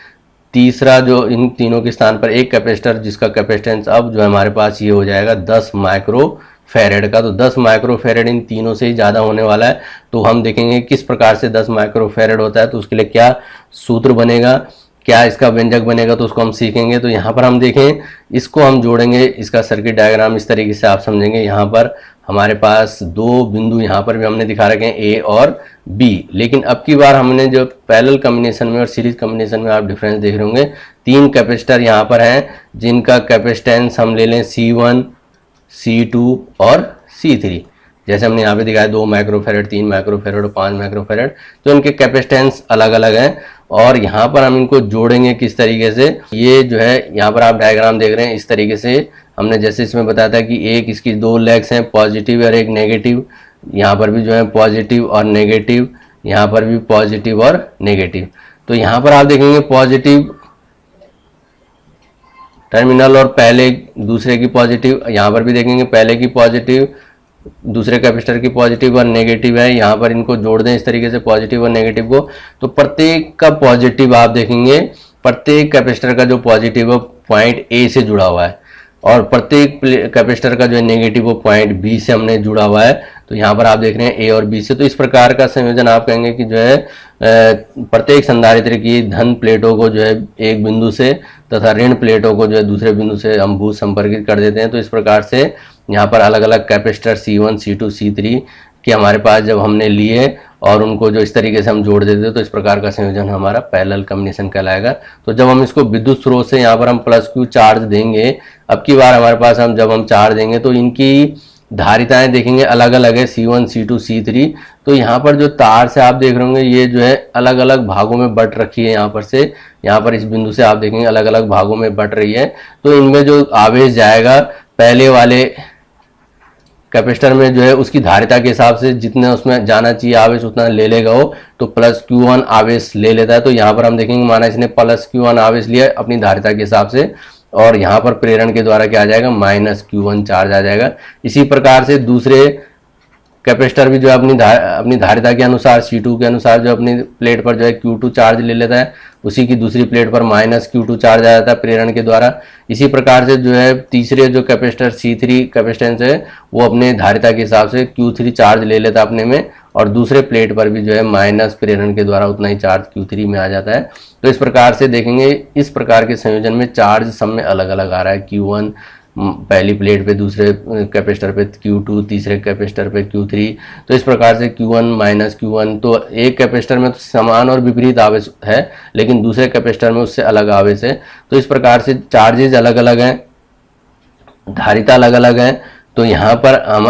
तीसरा, जो इन तीनों के स्थान पर एक कैपेसिटर जिसका कैपेसिटेंस अब जो है हमारे पास ये हो जाएगा 10 माइक्रोफेरेड का। तो 10 माइक्रोफेरेड इन तीनों से ही ज़्यादा होने वाला है। तो हम देखेंगे किस प्रकार से 10 माइक्रोफेरेड होता है, तो उसके लिए क्या सूत्र बनेगा, क्या इसका व्यंजक बनेगा, तो उसको हम सीखेंगे। तो यहाँ पर हम देखें, इसको हम जोड़ेंगे, इसका सर्किट डायग्राम इस तरीके से आप समझेंगे। यहाँ पर हमारे पास 2 बिंदु यहाँ पर भी हमने दिखा रखे हैं, ए और बी। लेकिन अब की बार हमने जो पैरेलल कॉम्बिनेशन में और सीरीज कॉम्बिनेशन में आप डिफरेंस देख रहे होंगे, 3 कैपेसिटर यहाँ पर हैं जिनका कैपेसिटेंस हम ले लें C1, C2 और C3। जैसे हमने यहाँ पे दिखाया 2 माइक्रोफेरेड, 3 माइक्रोफेरेड और 5 माइक्रोफेरेड, तो इनके कैपेसिटेंस अलग अलग हैं। और यहाँ पर हम इनको जोड़ेंगे किस तरीके से, ये जो है यहाँ पर आप डायग्राम देख रहे हैं इस तरीके से। हमने जैसे इसमें बताया था कि एक इसकी 2 लेग्स हैं, पॉजिटिव और एक नेगेटिव। यहाँ पर भी जो है पॉजिटिव और नेगेटिव, यहाँ पर भी पॉजिटिव और नेगेटिव। तो यहाँ पर आप देखेंगे पॉजिटिव टर्मिनल और पहले दूसरे की पॉजिटिव, यहाँ पर भी देखेंगे पहले की पॉजिटिव, दूसरे कैपेसिटर की पॉजिटिव और नेगेटिव है। यहाँ पर इनको जोड़ दें इस तरीके से पॉजिटिव और नेगेटिव को, तो प्रत्येक का पॉजिटिव आप देखेंगे, प्रत्येक कैपेसिटर का जो पॉजिटिव है पॉइंट ए से जुड़ा हुआ है, और प्रत्येक कैपेसिटर का जो है नेगेटिव वो पॉइंट बी से हमने जुड़ा हुआ है। तो यहाँ पर आप देख रहे हैं ए और बी से। तो इस प्रकार का संयोजन आप कहेंगे कि जो है प्रत्येक संधारित्र की धन प्लेटों को जो है एक बिंदु से तथा ऋण प्लेटों को जो है दूसरे बिंदु से हम भू संपर्कित कर देते हैं। तो इस प्रकार से यहाँ पर अलग अलग कैपेसिटर C1, C2, C3 के हमारे पास जब हमने लिए और उनको जो इस तरीके से हम जोड़ देते हैं, तो इस प्रकार का संयोजन हमारा पैरेलल कॉम्बिनेशन कहलाएगा। तो जब हम इसको विद्युत स्रोत से यहाँ पर हम +Q चार्ज देंगे, अब की बार हमारे पास जब हम चार्ज देंगे तो इनकी धारिताएं देखेंगे अलग अलग है, C1, C2, C3। तो यहाँ पर जो तार से आप देख रहे होंगे ये जो है अलग अलग भागों में बट रखी है। यहाँ पर से यहाँ पर इस बिंदु से आप देखेंगे अलग अलग भागों में बट रही है। तो इनमें जो आवेश जाएगा पहले वाले कैपेसिटर में जो है उसकी धारिता के हिसाब से जितना उसमें जाना चाहिए आवेश उतना ले लेगा वो, तो +Q1 आवेश ले लेता है। तो यहाँ पर हम देखेंगे माना इसने +Q1 आवेश लिया अपनी धारिता के हिसाब से, और यहाँ पर प्रेरण के द्वारा क्या आ जाएगा, -Q1 चार्ज आ जाएगा। इसी प्रकार से दूसरे कैपेसिटर भी जो है अपनी धारिता के अनुसार C2 के अनुसार जो अपनी प्लेट पर जो है Q2 चार्ज ले लेता है, उसी की दूसरी प्लेट पर -Q2 चार्ज आ जाता है प्रेरण के द्वारा। इसी प्रकार से जो है तीसरे जो कैपेसिटर C3 कैपेसिटेंस है वो अपने धारिता के हिसाब से Q3 चार्ज ले लेता है अपने में, और दूसरे प्लेट पर भी जो है माइनस प्रेरण के द्वारा उतना ही चार्ज Q3 में आ जाता है। तो इस प्रकार से देखेंगे इस प्रकार के संयोजन में चार्ज सब में अलग अलग आ रहा है। Q1 पहली प्लेट पे, दूसरे कैपेसिटर पे Q2, तीसरे कैपेसिटर पे Q3। तो इस प्रकार से Q1 -Q1, तो एक कैपेसिटर में तो समान और विपरीत आवेश है लेकिन दूसरे कैपेसिटर में उससे अलग आवेश है। तो इस प्रकार से चार्जेज अलग अलग हैं, धारिता अलग अलग है। तो यहाँ पर हम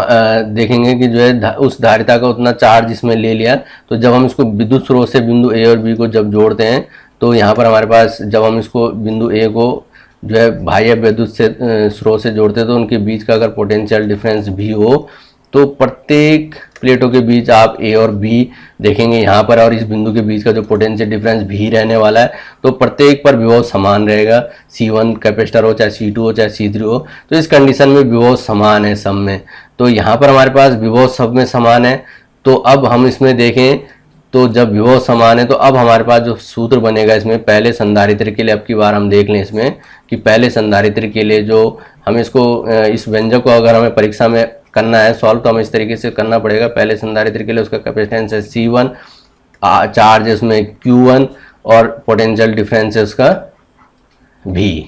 देखेंगे कि जो है उस धारिता का उतना चार्ज इसमें ले लिया। तो जब हम इसको विद्युत स्रोत से बिंदु ए और बी को जब जोड़ते हैं, तो यहाँ पर हमारे पास जब हम इसको बिंदु ए को जो है बाह्य विद्युत से स्रोत से जोड़ते हैं, तो उनके बीच का अगर पोटेंशियल डिफरेंस भी हो, तो प्रत्येक प्लेटों के बीच आप ए और बी देखेंगे यहाँ पर, और इस बिंदु के बीच का जो पोटेंशियल डिफरेंस भी रहने वाला है। तो प्रत्येक पर विभव समान रहेगा, C1 कैपेसिटर हो, चाहे C2 हो, चाहे C3 हो। तो इस कंडीशन में विभव समान है सब में। तो यहाँ पर हमारे पास विभव सब में समान है। तो अब हम इसमें देखें तो जब विभव समान है तो अब हमारे पास जो सूत्र बनेगा इसमें पहले संधारित्र के लिए, अब की बार हम देख लें इसमें कि पहले संधारित्र के लिए जो हम इसको इस व्यंजक को अगर हमें परीक्षा में करना है सॉल्व तो हमें इस तरीके से करना पड़ेगा। पहले संधारित्र के लिए उसका कैपेसिटेंस है C1, चार्ज है उसमें Q1 और पोटेंशियल डिफरेंस है उसका V।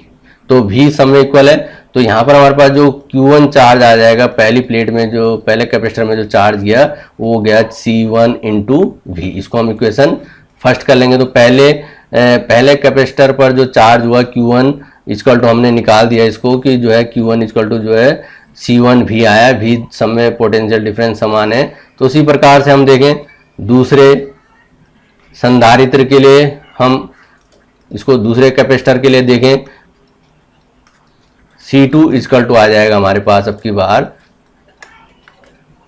तो V सब में इक्वल है, तो यहाँ पर हमारे पास जो Q1 चार्ज आ जाएगा पहली प्लेट में, जो पहले कैपेसिटर में जो चार्ज गया वो गया C1 इंटू V। इसको हम इक्वेशन फर्स्ट कर लेंगे। तो पहले कैपेसिटर पर जो चार्ज हुआ Q1 इक्वल टू हमने निकाल दिया इसको कि जो है Q1 इक्वल टू जो है C1 V आया, V सब में पोटेंशियल डिफरेंस समान है। तो उसी प्रकार से हम देखें दूसरे संधारित्र के लिए, हम इसको दूसरे कैपेसिटर के लिए देखें C2 इक्वल टू आ जाएगा हमारे पास अब की बार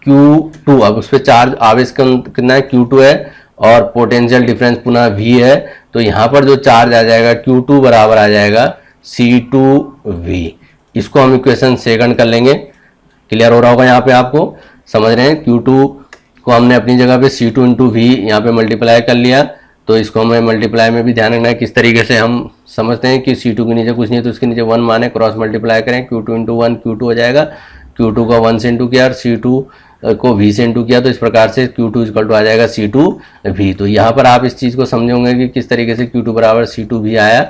Q2। अब उस पर चार्ज आवेश कितना है Q2 है और पोटेंशियल डिफरेंस पुनः V है, तो यहाँ पर जो चार्ज आ जाएगा Q2 बराबर आ जाएगा C2V। इसको हम इक्वेशन सेकंड कर लेंगे। क्लियर हो रहा होगा यहाँ पे, आपको समझ रहे हैं। Q2 को हमने अपनी जगह पे C2 इंटू V यहाँ पे मल्टीप्लाई कर लिया, तो इसको हमें मल्टीप्लाई में भी ध्यान रखना है किस तरीके से हम समझते हैं कि C2 के नीचे कुछ नहीं है तो उसके नीचे 1 माने क्रॉस मल्टीप्लाई करें, Q2 इंटू 1 Q2 हो जाएगा, Q2 का 1 से इंटू किया और C2 को V से इंटू किया, तो इस प्रकार से Q2 इक्वल टू आ जाएगा C2V। तो यहाँ पर आप इस चीज़ को समझे होंगे कि किस तरीके से Q2 बराबर C2V आया।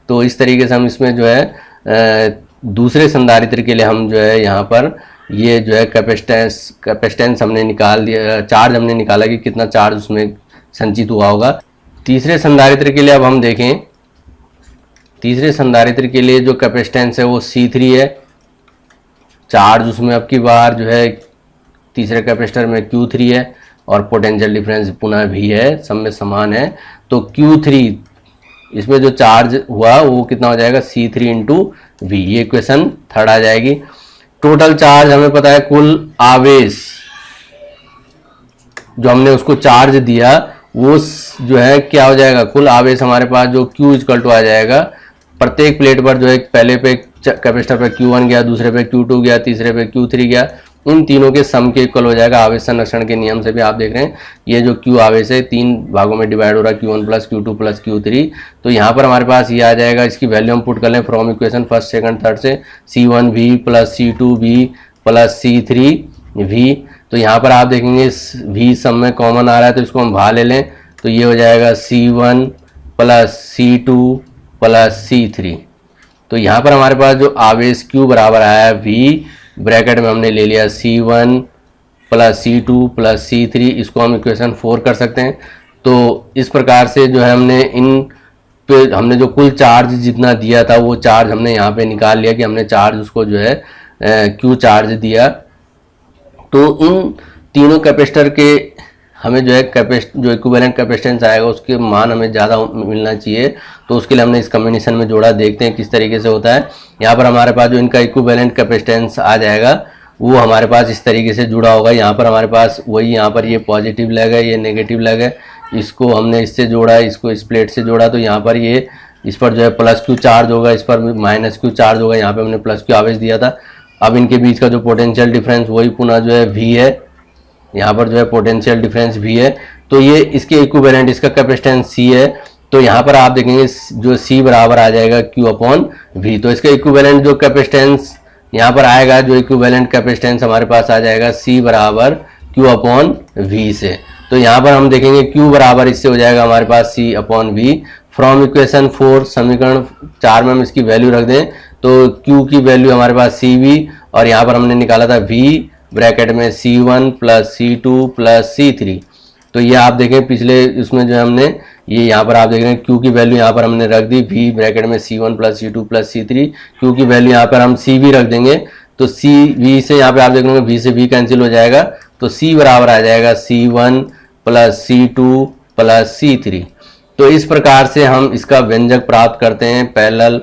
तो इस तरीके से हम इसमें जो है दूसरे संधारित्र के लिए हम जो है यहाँ पर ये जो है कैपेसिटेंस हमने निकाल दिया, चार्ज हमने निकाला कि कितना चार्ज उसमें संचित हुआ होगा। तीसरे संधारित्र के लिए अब हम देखें, तीसरे संधारित्र के लिए जो कैपेसिटेंस है वो C3 है, चार्ज उसमें अब की बार जो है तीसरे कैपेसिटर में Q3 है और पोटेंशियल डिफरेंस पुनः V है, सब में समान है। तो Q3 इसमें जो चार्ज हुआ वो कितना हो जाएगा C3 इंटू V, ये इक्वेशन थर्ड आ जाएगी। टोटल चार्ज हमें पता है, कुल आवेश जो हमने उसको चार्ज दिया वो जो है क्या हो जाएगा, कुल आवेश हमारे पास जो Q इक्वल टू आ जाएगा प्रत्येक प्लेट पर जो है पहले पे कैपेसिटर पे Q1 गया, दूसरे पे Q2 गया, तीसरे पे Q3 गया, उन तीनों के सम के इक्वल हो जाएगा। आवेश संरक्षण के नियम से भी आप देख रहे हैं ये जो Q आवेश है 3 भागों में डिवाइड हो रहा है, Q1 plus Q2 plus Q3। तो यहाँ पर हमारे पास ये आ जाएगा, इसकी वैल्यू हम पुट कर लें from equation first second third से, C1V plus C2V plus C3V। तो यहाँ पर आप देखेंगे V सब में कॉमन आ रहा है तो इसको हम बाहर ले लें, तो ये हो जाएगा C1 plus C2 plus C3। तो यहाँ पर हमारे पास जो आवेश Q बराबर आया है V, ब्रैकेट में हमने ले लिया C1 plus C2 plus C3, इसको हम इक्वेशन 4 कर सकते हैं। तो इस प्रकार से जो है हमने इन पे हमने जो कुल चार्ज जितना दिया था वो चार्ज हमने यहाँ पे निकाल लिया कि हमने चार्ज उसको जो है Q चार्ज दिया। तो इन तीनों कैपेसिटर के हमें जो है जो इक्विवेलेंट कैपेसिटेंस आएगा उसके मान हमें ज़्यादा मिलना चाहिए, तो उसके लिए हमने इस कॉम्बिनेशन में जोड़ा। देखते हैं किस तरीके से होता है। यहाँ पर हमारे पास जो इनका इक्विवेलेंट कैपेसिटेंस आ जाएगा वो हमारे पास इस तरीके से जुड़ा होगा। यहाँ पर हमारे पास वही, यहाँ पर ये पॉजिटिव लेग है, ये नेगेटिव लेग है, इसको हमने इससे जोड़ा, इसको इस प्लेट से जोड़ा, तो यहाँ पर ये इस पर जो है प्लस Q चार्ज होगा, इस पर माइनस Q चार्ज होगा। यहाँ पर हमने प्लस Q आवेश दिया था। अब इनके बीच का जो पोटेंशियल डिफरेंस वही पुनः जो है V है, यहाँ पर जो है पोटेंशियल डिफरेंस V है। तो ये इसके इक्विवेलेंट, इसका कैपेसिटेंस C है, तो यहाँ पर आप देखेंगे जो C बराबर आ जाएगा Q अपॉन V। तो इसका इक्विवेलेंट जो कैपेसिटेंस यहाँ पर आएगा, जो इक्विवेलेंट कैपेसिटेंस हमारे पास आ जाएगा C बराबर Q अपॉन V से। तो यहाँ पर हम देखेंगे Q बराबर इससे हो जाएगा हमारे पास C upon V। From equation 4 समीकरण 4 में हम इसकी वैल्यू रख दें तो Q की वैल्यू हमारे पास CV और यहाँ पर हमने निकाला था V ब्रैकेट में C1 plus C2 plus C3। तो ये आप देखें पिछले इसमें जो हमने ये यहाँ पर आप देख रहे हैं Q की वैल्यू यहाँ पर हमने रख दी V ब्रैकेट में C1 plus C2 plus C3। Q की वैल्यू यहाँ पर हम CV रख देंगे, तो CV से यहाँ पे आप देख रहे V से V कैंसिल हो जाएगा, तो C बराबर आ जाएगा C1 plus C2 plus C3। तो इस प्रकार से हम इसका व्यंजक प्राप्त करते हैं। पैरेलल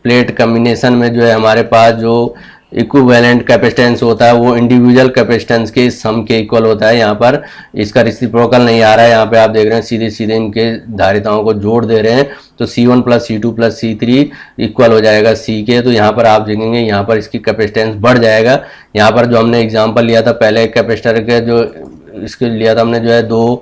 प्लेट कॉम्बिनेशन में जो है हमारे पास जो इक्विवेलेंट कैपेसिटेंस होता है वो इंडिविजुअल कैपेसिटेंस के सम के इक्वल होता है। यहाँ पर इसका रेसिप्रोकल नहीं आ रहा है, यहाँ पे आप देख रहे हैं सीधे सीधे इनके धारिताओं को जोड़ दे रहे हैं, तो C1 plus C2 plus C3 equal हो जाएगा C के। तो यहाँ पर आप देखेंगे यहाँ पर इसकी कैपेसिटेंस बढ़ जाएगा। यहाँ पर जो हमने एग्जाम्पल लिया था पहले कैपेसिटर के, जो इसके लिया था हमने जो है 2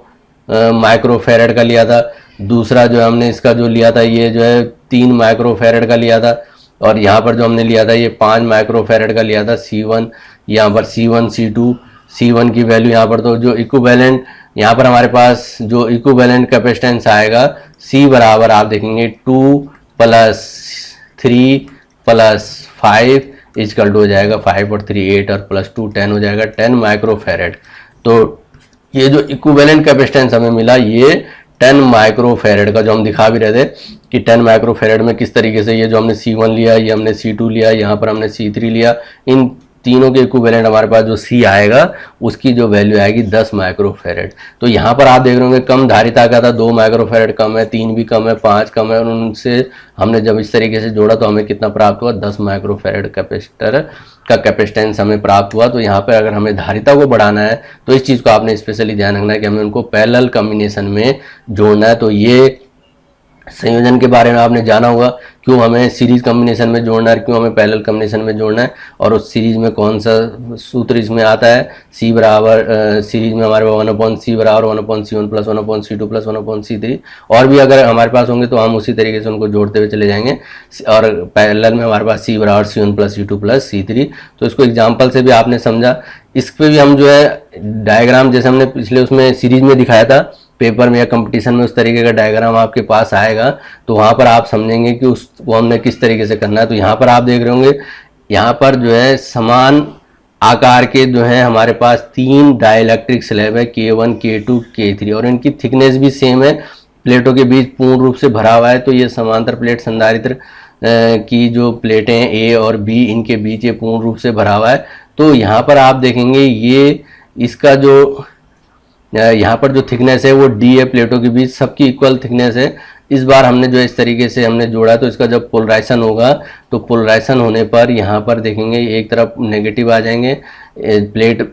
माइक्रोफेरेड का लिया था, दूसरा जो हमने इसका जो लिया था ये जो है 3 माइक्रोफेरेड का लिया था, और यहाँ पर जो हमने लिया था ये 5 माइक्रोफेरेड का लिया था C1। यहाँ पर C1 C2 C1 की वैल्यू यहाँ पर, तो जो इक्विवेलेंट यहाँ पर हमारे पास जो इक्विवेलेंट कैपेसिटेंस आएगा C बराबर आप देखेंगे 2 + 3 + 5 इजकल टू हो जाएगा 5 और 3 8 और +2 10 हो जाएगा 10 माइक्रोफेरेड। तो ये जो इक्विवेलेंट कैपेसिटेंस हमें मिला ये 10 माइक्रोफेरेड का, जो हम दिखा भी रहे थे कि 10 माइक्रोफेरेड में किस तरीके से ये जो हमने C1 लिया, ये हमने C2 लिया, यहाँ पर हमने C3 लिया, इन तीनों के इक्विवेलेंट हमारे पास जो C आएगा उसकी जो वैल्यू आएगी 10 माइक्रोफेरेड। तो यहाँ पर आप देख रहे होंगे कम धारिता का था, 2 माइक्रोफेरेड कम है, 3 भी कम है, 5 कम है, और उनसे हमने जब इस तरीके से जोड़ा तो हमें कितना प्राप्त हुआ, 10 माइक्रोफेरेड कैपेसिटर का कैपेसिटेंस हमें प्राप्त हुआ। तो यहाँ पर अगर हमें धारिता को बढ़ाना है तो इस चीज़ को आपने स्पेशली ध्यान रखना है कि हमें उनको पैरेलल कॉम्बिनेशन में जोड़ना है। तो ये संयोजन के बारे में आपने जाना होगा, क्यों हमें सीरीज कॉम्बिनेशन में जोड़ना है, क्यों हमें पैरेलल कॉम्बिनेशन में जोड़ना है, और उस सीरीज में कौन सा सूत्र इसमें आता है। C बराबर सीरीज में हमारे पास 1/C बराबर 1/C1 + 1/C2 + 1/C3, और भी अगर हमारे पास होंगे तो हम उसी तरीके से उनको जोड़ते हुए चले जाएंगे। और पैरेलल में हमारे पास C बराबर C1 + C2 + C3। तो इसको एग्जाम्पल से भी आपने समझा। इस पर भी हम जो है डायग्राम जैसे हमने पिछले उसमें सीरीज में दिखाया था पेपर में या कंपटीशन में, उस तरीके का डायग्राम आपके पास आएगा तो वहाँ पर आप समझेंगे कि उसको हमने किस तरीके से करना है। तो यहाँ पर आप देख रहे होंगे, यहाँ पर जो है समान आकार के जो है हमारे पास 3 डाइलेक्ट्रिक स्लैब है, K1 K2 K3, और इनकी थिकनेस भी सेम है, प्लेटों के बीच पूर्ण रूप से भरा हुआ है। तो ये समांतर प्लेट संधारित्र की जो प्लेटें हैं A और B, इनके बीच ये पूर्ण रूप से भरा हुआ है। तो यहाँ पर आप देखेंगे ये इसका जो यहाँ पर जो थिकनेस है वो D है, प्लेटों के बीच सबकी इक्वल थिकनेस है। इस बार हमने जो इस तरीके से हमने जोड़ा तो इसका जब पोलराइजेशन होगा तो पोलराइजेशन होने पर यहाँ पर देखेंगे एक तरफ नेगेटिव आ जाएंगे, प्लेट +Q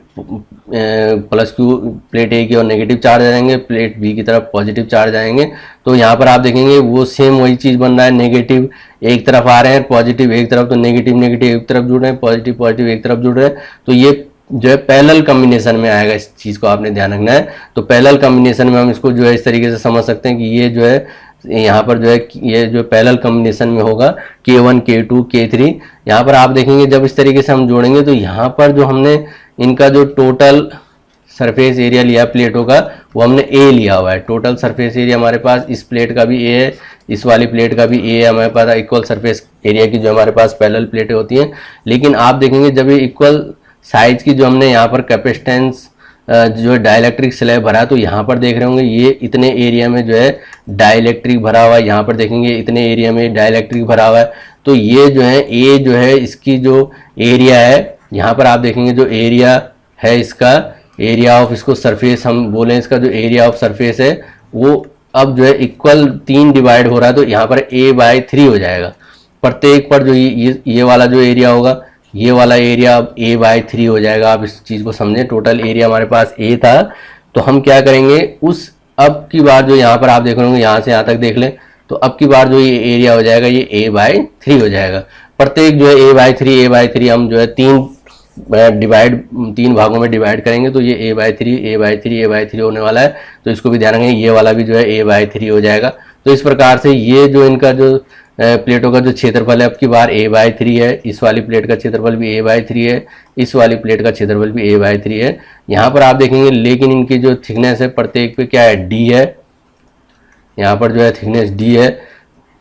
प्लेट A की और नेगेटिव चार्ज आ जाएंगे, प्लेट B की तरफ पॉजिटिव चार्ज आएंगे। तो यहाँ पर आप देखेंगे वो सेम वही चीज़ बन रहा है, नेगेटिव एक तरफ आ रहे हैं, पॉजिटिव एक तरफ, तो नेगेटिव नेगेटिव एक तरफ जुड़ रहे हैं, पॉजिटिव पॉजिटिव एक तरफ जुड़ रहे हैं। तो ये जो है पैरेलल कॉम्बिनेशन में आएगा, इस चीज़ को आपने ध्यान रखना है। तो पैरेलल कॉम्बिनेशन में हम इसको जो है इस तरीके से समझ सकते हैं कि ये जो है यहाँ पर जो है ये जो पैरेलल कॉम्बिनेशन में होगा K1 K2 K3। यहाँ पर आप देखेंगे जब इस तरीके से हम जोड़ेंगे तो यहाँ पर जो हमने इनका जो टोटल सरफेस एरिया लिया प्लेटों का वो हमने A लिया हुआ है। टोटल सरफेस एरिया हमारे पास इस प्लेट का भी A है, इस वाली प्लेट का भी A है हमारे पास, इक्वल सरफेस एरिया की जो हमारे पास पैरेलल प्लेटें होती हैं। लेकिन आप देखेंगे जब ये इक्वल साइज की जो हमने यहाँ पर कैपेसिटेंस जो है डाइलेक्ट्रिक स्लैब भरा है, तो यहाँ पर देख रहे होंगे ये इतने एरिया में जो है डाइलेक्ट्रिक भरा हुआ है, यहाँ पर देखेंगे इतने एरिया में डाइलेक्ट्रिक भरा हुआ है। तो ये जो है A जो है इसकी जो एरिया है, यहाँ पर आप देखेंगे जो एरिया है इसका एरिया ऑफ, इसको सरफेस हम बोलें, इसका जो एरिया ऑफ सरफेस है वो अब जो है इक्वल 3 डिवाइड हो रहा है। तो यहाँ पर A/3 हो जाएगा प्रत्येक पर, जो ये वाला जो एरिया होगा ये वाला एरिया अब A/3 हो जाएगा। आप इस चीज़ को समझें, टोटल एरिया हमारे पास A था, तो हम क्या करेंगे उस अब की बार जो यहाँ पर आप देख रहे होंगे यहाँ से यहाँ तक देख लें, तो अब की बार जो ये एरिया हो जाएगा ये A/3 हो जाएगा। प्रत्येक जो है A/3 हम जो है 3 भागों में डिवाइड करेंगे, तो ये A/3 होने वाला है। तो इसको भी ध्यान रखें, ये वाला भी जो है A/3 हो जाएगा। तो इस प्रकार से ये जो इनका जो प्लेटों का जो क्षेत्रफल है अब की बार A/3 है, इस वाली प्लेट का क्षेत्रफल भी A/3 है, इस वाली प्लेट का क्षेत्रफल भी A/3 है। यहाँ पर आप देखेंगे लेकिन इनकी जो थिकनेस है प्रत्येक पे क्या है, D है। यहाँ पर जो है थिकनेस D है,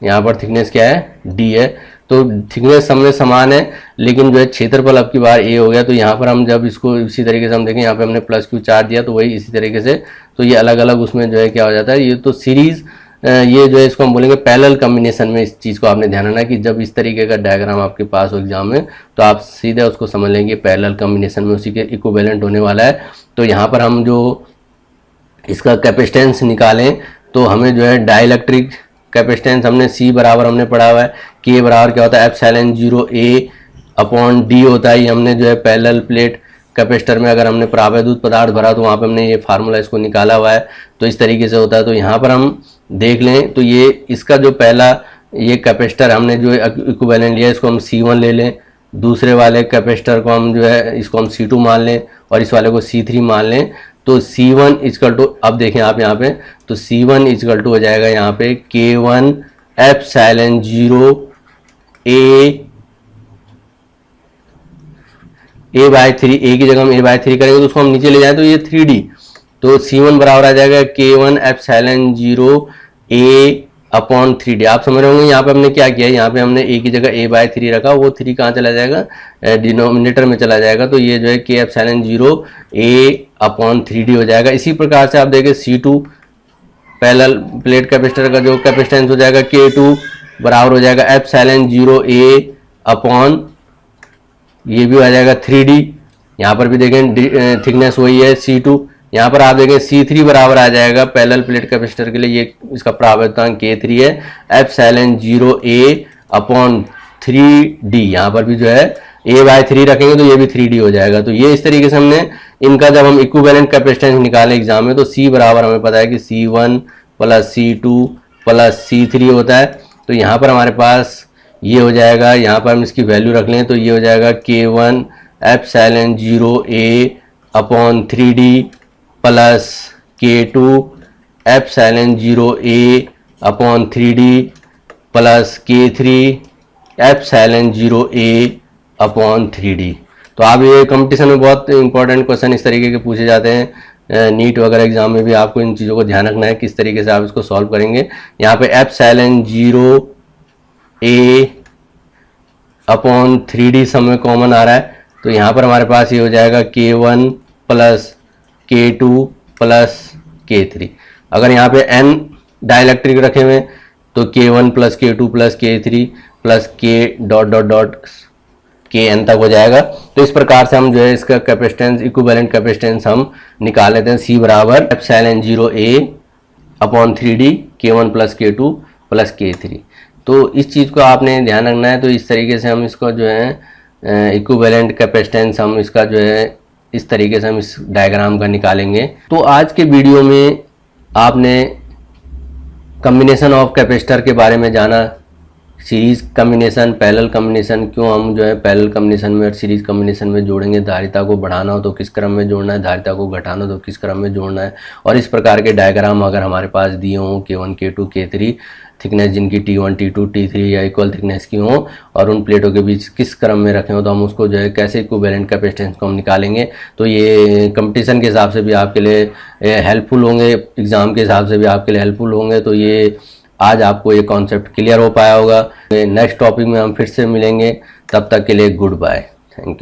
यहाँ पर थिकनेस क्या है, D है। तो थिकनेस सब में समान है, लेकिन जो है क्षेत्रफल अब की बार A हो गया। तो यहाँ पर हम जब इसको इसी तरीके से हम देखें, यहाँ पे हमने +Q चार्ज दिया तो वही इसी तरीके से, तो ये अलग अलग उसमें जो है क्या हो जाता है। ये तो सीरीज ये जो है इसको हम बोलेंगे पैरेलल कॉम्बिनेशन में। इस चीज़ को आपने ध्यान रखना कि जब इस तरीके का डायग्राम आपके पास हो एग्जाम में तो आप सीधे उसको समझ लेंगे पैरेलल कॉम्बिनेशन में उसी के इक्विवेलेंट होने वाला है। तो यहाँ पर हम जो इसका कैपेसिटेंस निकालें तो हमें जो है डाइलेक्ट्रिक कैपेसिटेंस हमने C बराबर हमने पढ़ा हुआ है, K बराबर क्या होता है ε0 A/D होता है। ये हमने जो है पैरेलल प्लेट कैपेसिटर में अगर हमने प्रावैद्युत पदार्थ भरा तो वहाँ पे हमने ये फार्मूला इसको निकाला हुआ है, तो इस तरीके से होता है। तो यहाँ पर हम देख लें तो ये इसका जो पहला ये कैपेसिटर हमने जो इक्विवेलेंट लिया इसको हम C1 ले लें, दूसरे वाले कैपेसिटर को हम जो है इसको हम C2 मान लें और इस वाले को C3 मान लें। तो C1 इजकल टू, अब देखें आप यहाँ पे, तो C1 इजकल टू हो जाएगा यहाँ पे K1 epsilon 0 a bye 3, a की जगह हम a बाय 3 करेंगे तो उसको हम नीचे ले जाएं तो ये 3D, तो C1 बराबर आ जाएगा K1 epsilon 0 a upon 3D। आप समझ रहे होंगे यहाँ पे हमने क्या किया है, यहाँ पे हमने a की जगह a बाय 3 रखा, वो 3 कहाँ चला जाएगा, डिनोमिनेटर में चला जाएगा, तो ये जो है K epsilon 0 a upon 3D हो जाएगा। इसी प्रकार से आप देखें C2 पैरेलल प्लेट कैपेसिटर का जो कैपेसिटेंस हो जाएगा K2 बराबर हो जाएगा एप्सिलॉन 0 a अपॉन, ये भी आ जाएगा 3D। यहाँ पर भी देखें थिकनेस वही है C2। यहाँ पर आप देखें C3 बराबर आ जाएगा पैरेलल प्लेट कैपेसिटर के लिए, ये इसका प्रावर्तनांक K3 है, एप्सिलॉन 0 a अपॉन 3D। यहाँ पर भी जो है a बाय 3 रखेंगे तो ये भी 3D हो जाएगा। तो ये इस तरीके से हमने इनका जब हम इक्विवेलेंट कैपेसिटेंस निकाले एग्जाम में, तो C बराबर हमें पता है कि C1 plus C2 plus C3 होता है। तो यहाँ पर हमारे पास ये हो जाएगा, यहाँ पर हम इसकी वैल्यू रख लें तो ये हो जाएगा K1 epsilon 0 a upon 3D plus K2 epsilon 0 a upon 3D plus K3 epsilon 0 a upon 3D। तो आप ये कंपटीशन में बहुत इंपॉर्टेंट क्वेश्चन इस तरीके के पूछे जाते हैं, नीट वगैरह एग्जाम में भी आपको इन चीज़ों को ध्यान रखना है किस तरीके से आप इसको सॉल्व करेंगे। यहाँ पे एप्सिलॉन 0 a अपॉन 3D सब में कॉमन आ रहा है, तो यहाँ पर हमारे पास ये हो जाएगा K1 plus K2 plus K3। अगर यहाँ पे n डाइलेक्ट्रिक रखे हुए तो K1 plus K2 plus K3 plus K dot dot dot Kn तक हो जाएगा। तो इस प्रकार से हम जो है इसका कैपेसिटेंस, इक्विवेलेंट कैपेसिटेंस हम निकाल लेते हैं। C बराबर epsilon 0 a upon 3D K1 plus K2 plus K3। तो इस चीज़ को आपने ध्यान रखना है। तो इस तरीके से हम इसको जो है इक्विवेलेंट कैपेसिटेंस हम इसका जो है इस तरीके से हम इस डायग्राम का निकालेंगे। तो आज के वीडियो में आपने कम्बिनेशन ऑफ कैपेसिटर के बारे में जाना, सीरीज कम्बिनेशन, पैरेलल कम्बिनेशन, क्यों हम जो है पैरेलल कम्बिनेशन में और सीरीज कम्बिनेशन में जोड़ेंगे, धारिता को बढ़ाना हो तो किस क्रम में जोड़ना है, धारिता को घटाना हो तो किस क्रम में जोड़ना है, और इस प्रकार के डायग्राम अगर हमारे पास दिए हों K1 K2 K3 थिकनेस जिनकी T1 T2 T3 या इक्वल थिकनेस की हो और उन प्लेटों के बीच किस क्रम में रखें हो, तो हम उसको जो है कैसे इक्विवेलेंट कैपेसिटेंस को हम निकालेंगे। तो ये कंपटीशन के हिसाब से भी आपके लिए हेल्पफुल होंगे, एग्ज़ाम के हिसाब से भी आपके लिए हेल्पफुल होंगे। तो ये आज आपको ये कॉन्सेप्ट क्लियर हो पाया होगा। नेक्स्ट टॉपिक में हम फिर से मिलेंगे, तब तक के लिए गुड बाय, थैंक यू।